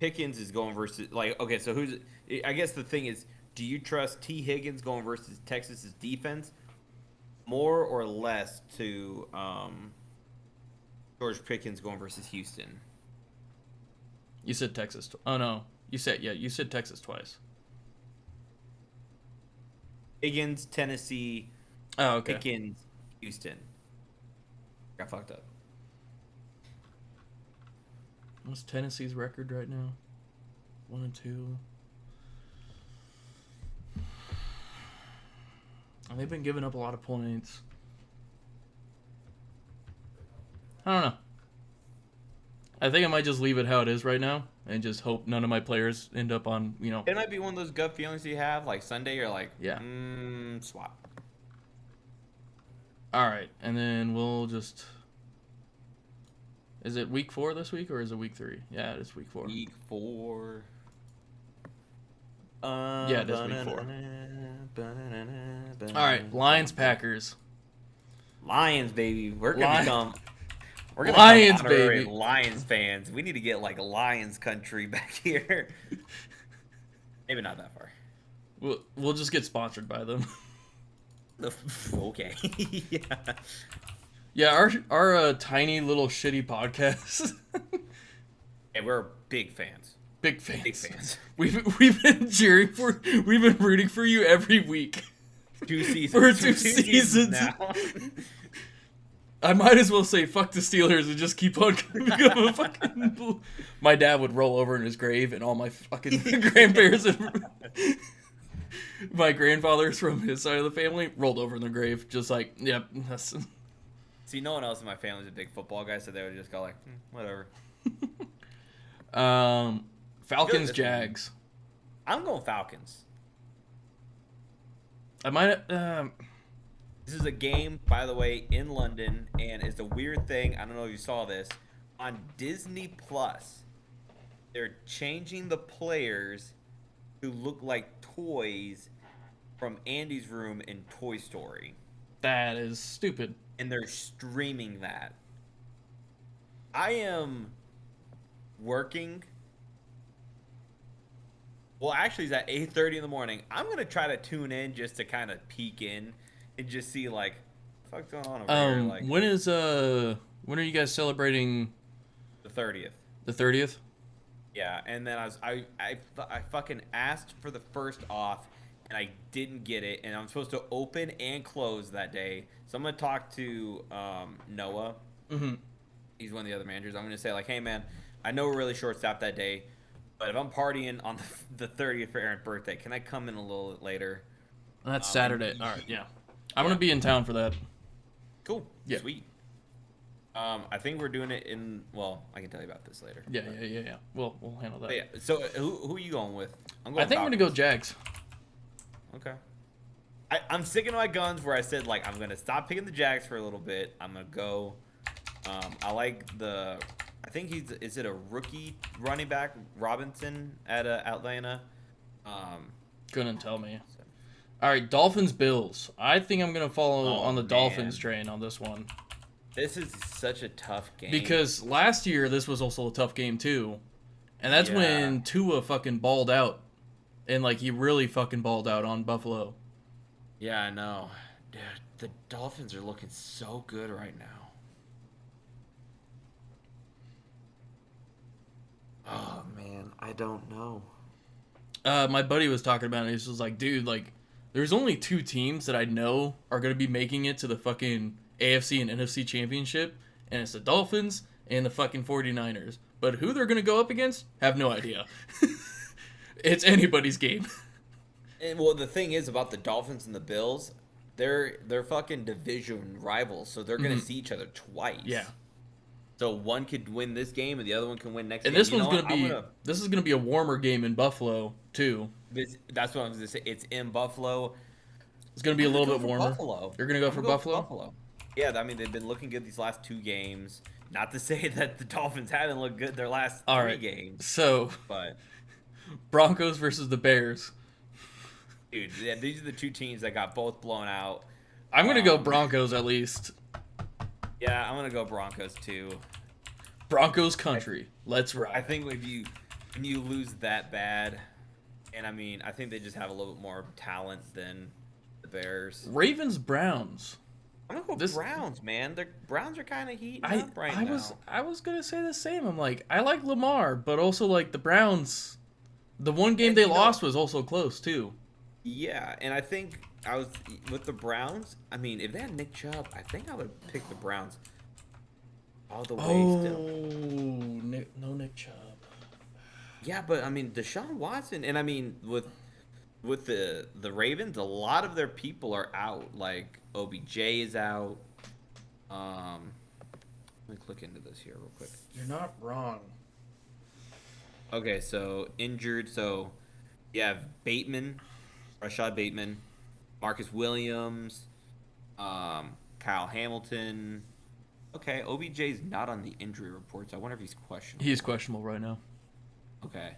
Pickens is going versus, like, okay, so I guess the thing is, do you trust T. Higgins going versus Texas's defense more or less to George Pickens going versus Houston? You said Texas. Oh, no. You said Texas twice. Higgins, Tennessee, Oh, okay. Pickens, Houston. Got fucked up. What's Tennessee's record right now? 1-2. And they've been giving up a lot of points. I don't know. I think I might just leave it how it is right now and just hope none of my players end up on, It might be one of those gut feelings you have, like Sunday, you're like, Yeah. Swap. All right, and then we'll just. Is it week 4 this week or is it week 3? Yeah, it is week 4. Week 4. Yeah, it is week 4. All right, Lions Packers. Lions, baby. We're gonna become Lions, become honorary baby. Lions fans. We need to get like Lions country back here. Maybe not that far. We'll just get sponsored by them. Okay. Yeah. Yeah, our tiny little shitty podcast. Hey, we're big fans. Big fans. Big fans. We've been cheering for. We've been rooting for you every week. 2 seasons. For 2 seasons. Now. I might as well say fuck the Steelers and just keep on becoming a fucking. My dad would roll over in his grave, and all my fucking grandparents and my grandfathers from his side of the family rolled over in their grave, just like, yep. That's... See, no one else in my family is a big football guy, so they would just go like, whatever. Falcons, Jags. I'm going Falcons. I might. This is a game, by the way, in London, and it's a weird thing. I don't know if you saw this. On Disney Plus, they're changing the players who look like toys from Andy's room in Toy Story. That is stupid. And they're streaming that. I am working. Well, actually, it's at 8:30 in the morning. I'm going to try to tune in just to kind of peek in and just see, like, what's going on over here. Like, when are you guys celebrating? The 30th. The 30th? Yeah, and then I fucking asked for the first off, and I didn't get it, and I'm supposed to open and close that day. So I'm going to talk to Noah. Mm-hmm. He's one of the other managers. I'm going to say, like, hey, man, I know we're really short-staffed that day, but if I'm partying on the 30th for Aaron's birthday, can I come in a little later? That's Saturday. All right, yeah. I'm going to be in town for that. Cool. Yeah. Sweet. I think we're doing it in, well, I can tell you about this later. Yeah. We'll handle that. But yeah, so who are you going with? I think I'm going to go Jags. Okay. I'm sticking to my guns where I said, like, I'm going to stop picking the Jags for a little bit. I'm going to go. I like I think is it a rookie running back, Robinson at Atlanta? Couldn't tell me. All right, Dolphins, Bills. I think I'm going to follow on the Dolphins train on this one. This is such a tough game. Because last year, this was also a tough game, too. And that's when Tua fucking balled out. And, like, he really fucking balled out on Buffalo. Yeah, I know. Dude, the Dolphins are looking so good right now. Oh, man, I don't know. My buddy was talking about it. He was like, dude, like, there's only 2 teams that I know are going to be making it to the fucking AFC and NFC championship. And it's the Dolphins and the fucking 49ers. But who they're going to go up against? Have no idea. It's anybody's game. And well, the thing is about the Dolphins and the Bills, they're fucking division rivals, so they're gonna see each other twice. Yeah. So one could win this game, and the other one can win next. And game. this one's this is gonna be a warmer game in Buffalo too. That's what I was gonna say. It's in Buffalo. It's gonna be a little bit warmer. Buffalo. You're gonna go for Buffalo? Buffalo. Yeah, I mean they've been looking good these last 2 games. Not to say that the Dolphins haven't looked good their last 3 games. So, but Broncos versus the Bears. Dude, yeah, these are the 2 teams that got both blown out. I'm gonna go Broncos at least. Yeah, I'm gonna go Broncos too. Broncos country. Let's ride. I think when you lose that bad, and I mean, I think they just have a little bit more talent than the Bears. Ravens Browns. I'm gonna go Browns, man. The Browns are kind of heating up right now. I was gonna say the same. I'm like, I like Lamar, but also like the Browns. The one game they lost was also close too. Yeah, and I think I was with the Browns. I mean, if they had Nick Chubb, I think I would pick the Browns all the way still. No Nick Chubb. Yeah, but I mean, Deshaun Watson, and I mean with the Ravens, a lot of their people are out. Like OBJ is out. Let me click into this here real quick. You're not wrong. Okay, so injured. So you have Bateman, Rashad Bateman, Marcus Williams, Kyle Hamilton. Okay, OBJ's not on the injury reports. I wonder if he's questionable. He's questionable right now. Okay.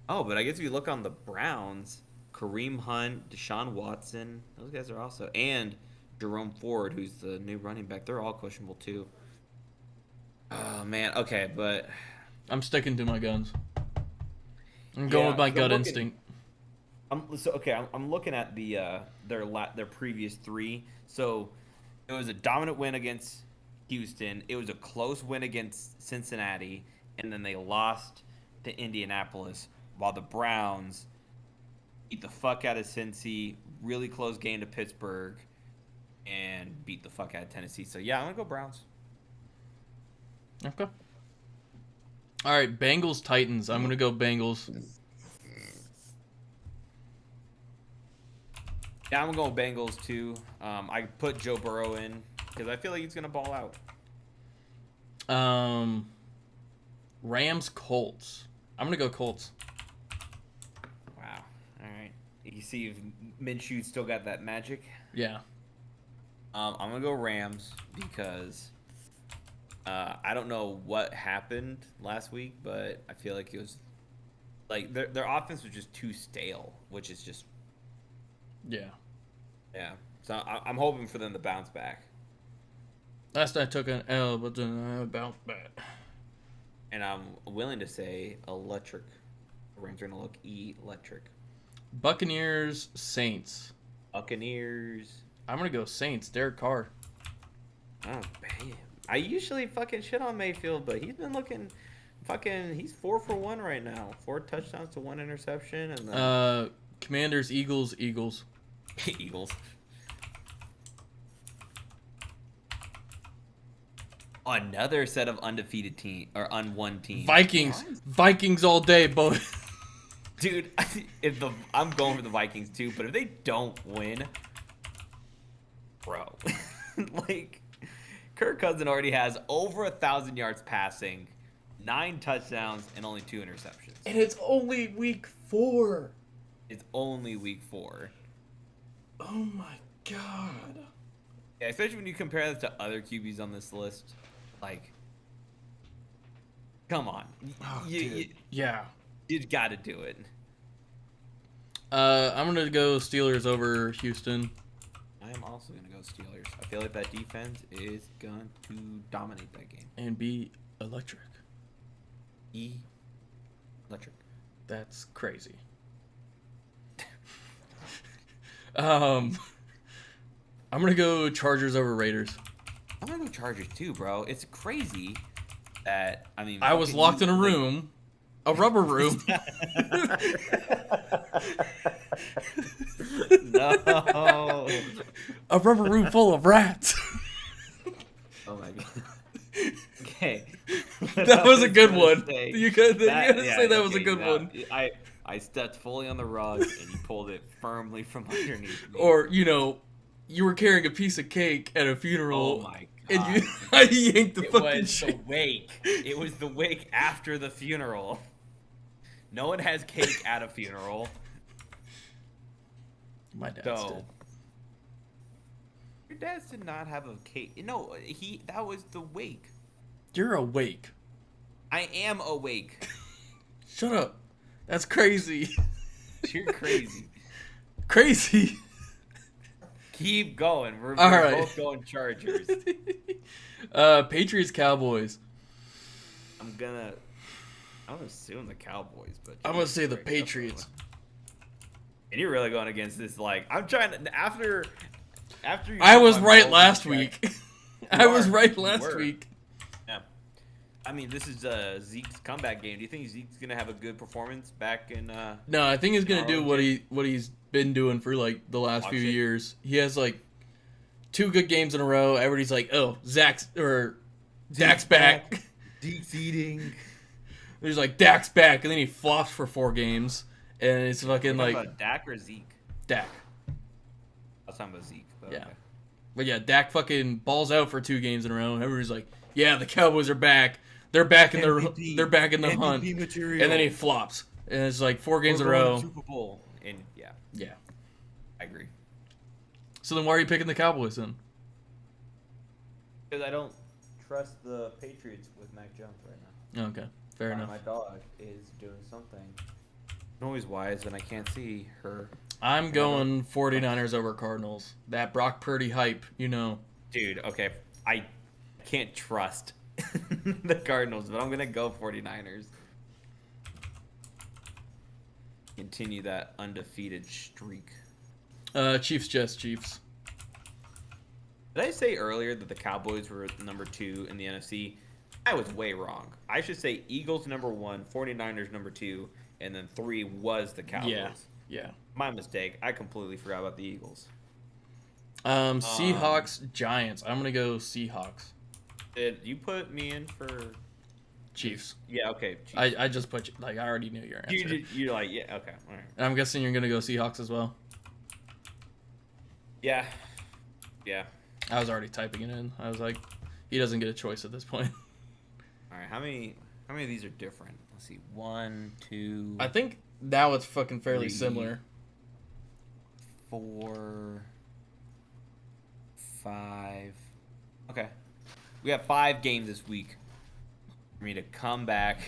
Oh, but I guess if you look on the Browns, Kareem Hunt, Deshaun Watson, those guys are also, and Jerome Ford, who's the new running back, they're all questionable too. Oh man, okay, but I'm sticking to my guns. I'm going with my gut instinct. I'm looking at their previous three. So it was a dominant win against Houston. It was a close win against Cincinnati, and then they lost to Indianapolis. While the Browns beat the fuck out of Cincy, really close game to Pittsburgh, and beat the fuck out of Tennessee. So yeah, I'm gonna go Browns. Okay. All right, Bengals Titans. I'm gonna go Bengals. Yeah, I'm going Bengals too. I put Joe Burrow in because I feel like he's gonna ball out. Rams Colts. I'm gonna go Colts. Wow. All right. You see if Minshew still got that magic. Yeah. I'm gonna go Rams because I don't know what happened last week, but I feel like it was like their offense was just too stale, which is just Yeah. So I'm hoping for them to bounce back. Last I took an L, but then I bounced back. And I'm willing to say electric. The Rams are gonna look electric. Buccaneers Saints. Buccaneers. I'm gonna go Saints. Derek Carr. Oh man. I usually fucking shit on Mayfield, but he's been looking fucking. He's 4 for 1 right now. 4 touchdowns to 1 interception, and then Commanders Eagles. Eagles. Another set of undefeated team or unwon teams. Vikings all day, both. Dude, I'm going for the Vikings too, but if they don't win, bro, like Kirk Cousins already has over 1,000 yards passing, 9 touchdowns, and only 2 interceptions. And it's only week 4. It's only week 4. Oh my god. Yeah, especially when you compare that to other QBs on this list. Like, come on. Yeah. You got to do it. I'm going to go Steelers over Houston. I am also going to go Steelers. I feel like that defense is going to dominate that game. And be electric. Electric. That's crazy. I'm going to go Chargers over Raiders. I'm going to go Chargers too, bro. It's crazy that, I mean... I was locked in a room. A rubber room. No. A rubber room full of rats. Oh my god. Okay. That was a good one. Say, You gotta say that was a good one. I stepped fully on the rug and you pulled it firmly from underneath me. Or, you were carrying a piece of cake at a funeral. Oh my god. And you yanked the fucking shit. The wake. It was the wake after the funeral. No one has cake at a funeral. My dad's did. Your dad's did not have a cake. No, that was the wake. You're awake. I am awake. Shut up. That's crazy. You're crazy. Crazy. Keep going. We're right. both going Chargers. Patriots Cowboys. I'm gonna assume the Cowboys, but I'm gonna say the Patriots. And you're really going against this. Like, I'm trying to after. I was right last week. I was right last week. Yeah. I mean, this is Zeke's comeback game. Do you think Zeke's gonna have a good performance back in? No, I think he's gonna do what he's been doing for like the last few years. He has like 2 good games in a row. Everybody's like, "Oh, Dak's back." Zeke's eating. There's like Dak's back, and then he flops for 4 games, and it's fucking like about Dak or Zeke? Dak. I was talking about Zeke. But Yeah. Okay. But yeah, Dak fucking balls out for 2 games in a row. Everybody's like, yeah, the Cowboys are back. They're back in MVP, they're back in the hunt. material. And then he flops. And it's like 4 games in a We're going row. to Super Bowl. And yeah, Yeah. I agree. So then why are you picking the Cowboys then? Because I don't trust the Patriots with Mac Jones right now. Okay, fair enough. My dog is doing something noise-wise, and I can't see her. I'm going 49ers over Cardinals. That Brock Purdy hype, you know. Dude, okay. I can't trust the Cardinals, but I'm going to go 49ers. Continue that undefeated streak. Chiefs, Chiefs. Did I say earlier that the Cowboys were number 2 in the NFC? I was way wrong. I should say Eagles number 1, 49ers number 2, and then 3 was the Cowboys. Yeah. My mistake. I completely forgot about the Eagles. Seahawks, Giants. I'm gonna go Seahawks. Did you put me in for Chiefs. Yeah, okay. Chiefs. I just put you, like, I already knew your answer. You're like, yeah, okay, all right. And I'm guessing you're gonna go Seahawks as well. Yeah. Yeah. I was already typing it in. I was like, he doesn't get a choice at this point. All right, how many of these are different? Let's see. 1, 2. I think now it's fucking fairly 3, similar. 4, 5. Okay. We have 5 games this week for me to come back.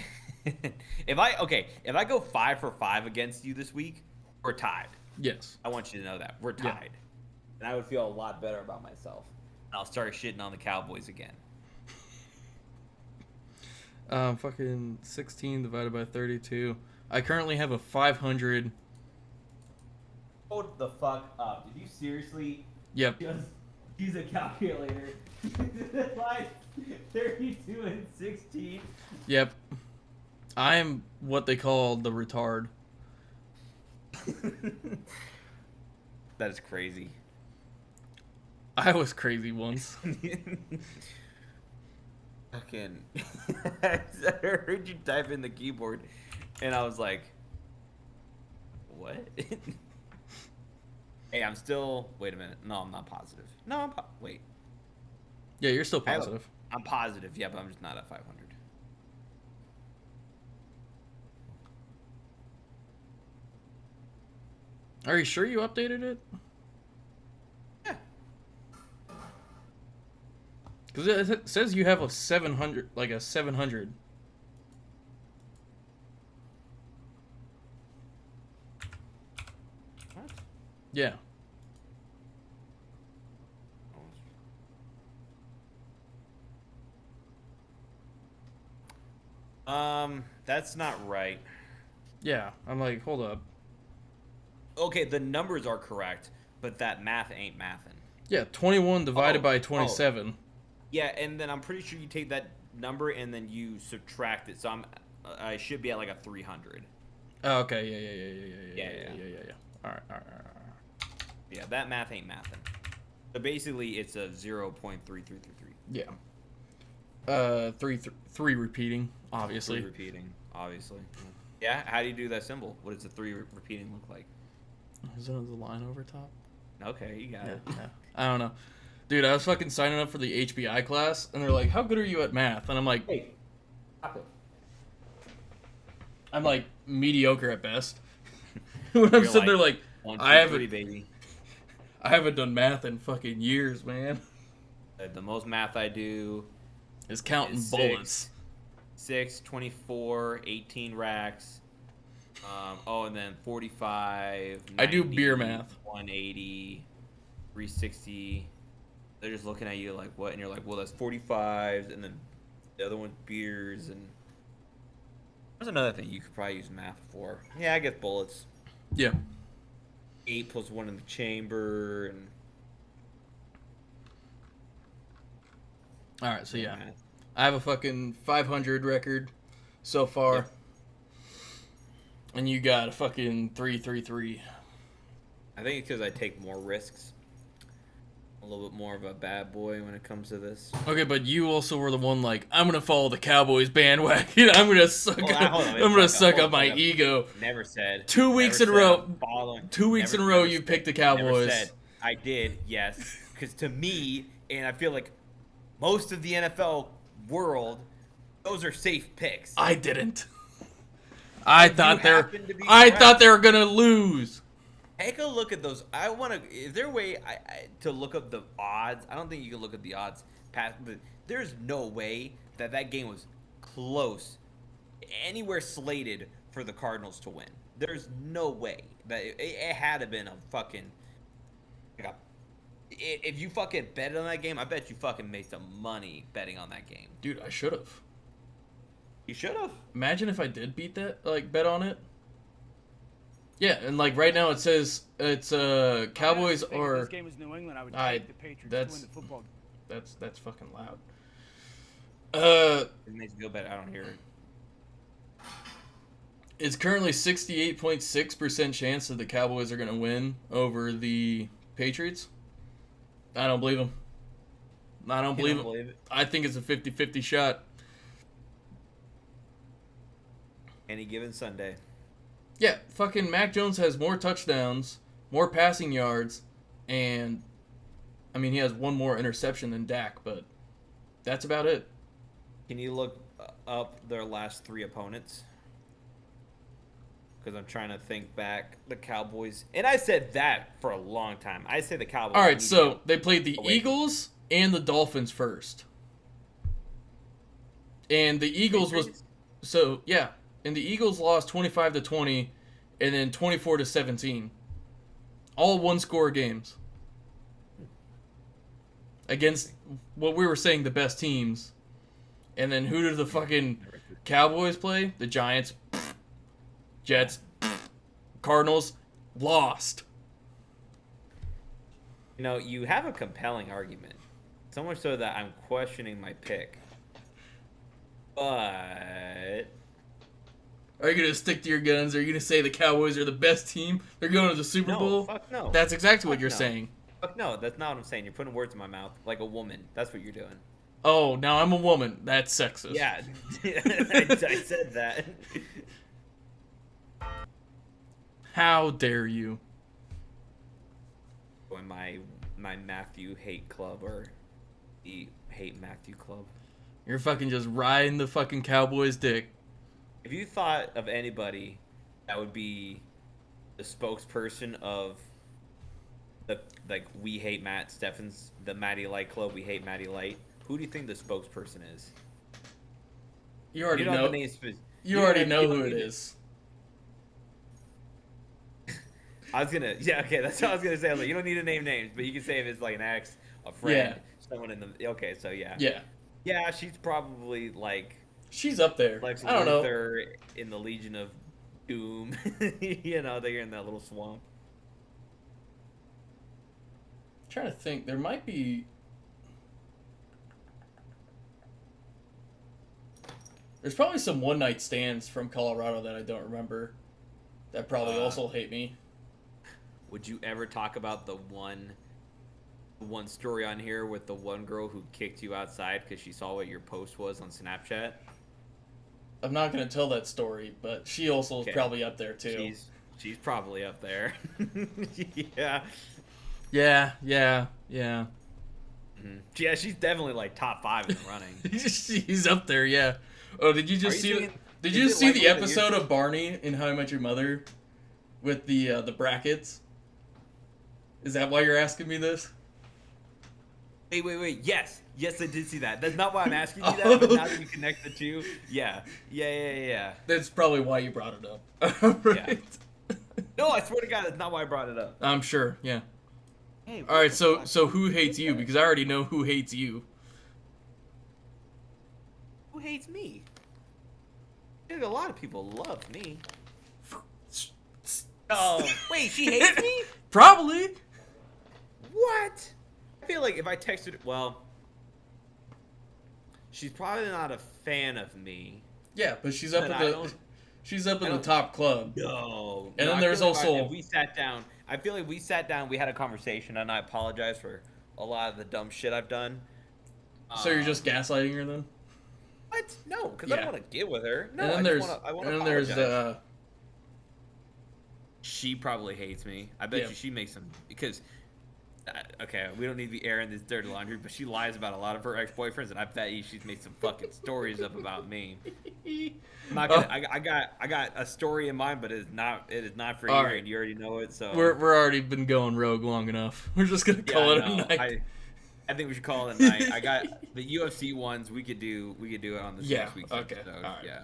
If I go 5 for 5 against you this week, we're tied. Yes. I want you to know that. We're tied. Yeah. And I would feel a lot better about myself. I'll start shitting on the Cowboys again. Fucking 16 divided by 32. I currently have a 500. Hold the fuck up. Did you seriously Yep. just use a calculator? Like 32 and 16? Yep. I am what they call the retard. That is crazy. I was crazy once. Fucking. I heard you type in the keyboard, and I was like, what? Hey, I'm still. Wait a minute. No, I'm not positive. No, wait. Yeah, you're still positive. I'm positive, yeah, but I'm just not at 500. Are you sure you updated it? Yeah. Because it says you have a 700, like a 700. What? Yeah. That's not right. Yeah. I'm like, hold up. Okay, the numbers are correct, but that math ain't mathin'. Yeah, 21 divided by 27. Yeah, and then I'm pretty sure you take that number and then you subtract it. So I should be at like a 300. Oh, okay. Yeah. All right. Yeah, that math ain't mathin'. So basically, it's a 0.3333. Yeah. Three repeating, obviously. 3 repeating, obviously. Yeah, how do you do that symbol? What does the 3 repeating look like? Is it the line over top? Okay, you got it. Yeah. I don't know. Dude, I was fucking signing up for the HBI class, and they're like, how good are you at math? And I'm like, Hey, stop it. I'm like, mediocre at best. When I'm You're sitting there like, 1, 2, I haven't 3, baby. I haven't done math in fucking years, man. The most math I do Is counting is bullets. 6, 24, 18 racks. And then 45. I do 90, beer math. 180, 360. They're just looking at you like, what? And you're like, well, that's 45s, and then the other one's beers. And there's another thing you could probably use math for. Yeah, I get bullets. Yeah. 8 plus 1 in the chamber. And All right, so yeah. math. I have a fucking 500 record so far. Yeah. And you got a fucking 333. I think it's because I take more risks. A little bit more of a bad boy when it comes to this. Okay, but you also were the one like, I'm gonna follow the Cowboys bandwagon. I'm gonna suck up my ego. Never said. 2 weeks in a row. 2 weeks in a row, you picked the Never Cowboys. said. I did, yes. Because to me, and I feel like most of the NFL world, those are safe picks. I didn't. I thought correct. they were gonna lose. Take a look at those. I want to. Is there a way to look up the odds? I don't think you can look at the odds past. But there's no way that game was close, anywhere slated for the Cardinals to win. There's no way that it had to been a fucking. If you fucking bet on that game, I bet you fucking made some money betting on that game. Dude, I should have. You should have. Imagine if I did beat that, like, bet on it. Yeah, and like right now it says it's Cowboys or. If this game was New England, I would take the Patriots to win the football game. That's fucking loud. It makes me feel better. I don't hear it. It's currently 68.6% chance that the Cowboys are gonna win over the Patriots. I don't believe them. I don't believe it. I think it's a 50-50 shot. Any given Sunday. Yeah, fucking Mac Jones has more touchdowns, more passing yards, and I mean he has one more interception than Dak, but that's about it. Can you look up their last 3 opponents? Because I'm trying to think back. The Cowboys, and I said that for a long time. I say the Cowboys. All right, so they played the Eagles and the Dolphins first, and the Eagles and the Eagles lost 25-20, and then 24-17. All one-score games against what we were saying the best teams. And then who did the fucking Cowboys play? The Giants, Jets, Cardinals, lost. You know, you have a compelling argument. So much so that I'm questioning my pick. But Are you going to stick to your guns? Are you going to say the Cowboys are the best team? They're going to the Super Bowl? Fuck no. That's exactly what you're saying. Fuck no, that's not what I'm saying. You're putting words in my mouth like a woman. That's what you're doing. Oh, now I'm a woman. That's sexist. Yeah, I said that. How dare you? Join my Matthew hate club or the hate Matthew club. You're fucking just riding the fucking Cowboys' dick. If you thought of anybody that would be the spokesperson of the We Hate Matt Steffens, the Matty Light Club, We Hate Matty Light, who do you think the spokesperson is? You already know. You already know who it is. I was gonna, that's what I was gonna say. I was like, you don't need to name names, but you can say if it's like an ex, a friend, someone in the. Okay, so yeah. Yeah, she's probably like. She's up there. Lex I don't know. Luthor in the Legion of Doom. You know, they're in that little swamp. I'm trying to think. There might be. There's probably some one-night stands from Colorado that I don't remember that probably also hate me. Would you ever talk about the one story on here with the one girl who kicked you outside because she saw what your post was on Snapchat? I'm not going to tell that story, but she also is probably up there too. She's probably up there. Yeah. Yeah. Mm-hmm. Yeah, she's definitely like top 5 in the running. She's up there, yeah. Oh, did you just see? Did you see the episode of Barney in How I Met Your Mother with the brackets? Is that why you're asking me this? Wait. Yes, I did see that. That's not why I'm asking you that, but now that you connect the two, yeah. That's probably why you brought it up. Right. Yeah. No, I swear to God, that's not why I brought it up. I'm sure, yeah. Hey, all right, so who hates you? Because I already know who hates you. Who hates me? I think a lot of people love me. Oh, wait, she hates me? Probably. What? I feel like if I texted, she's probably not a fan of me. Yeah, but she's up in the top club. No. And then there's also. If we sat down, I feel like we sat down, we had a conversation, and I apologize for a lot of the dumb shit I've done. So you're just gaslighting her then? What? No, because I don't want to get with her. No, and then there's she probably hates me. I bet you she makes some because Okay, we don't need to be airing this dirty laundry, but she lies about a lot of her ex-boyfriends, and I bet you she's made some fucking stories up about me. I'm not gonna, I got a story in mind, but it is not for you, All right. and you already know it. So We're already been going rogue long enough. We're just gonna call it a night. I think we should call it a night. I got the UFC ones. We could do it on this next week's Okay. episode. All right. Yeah.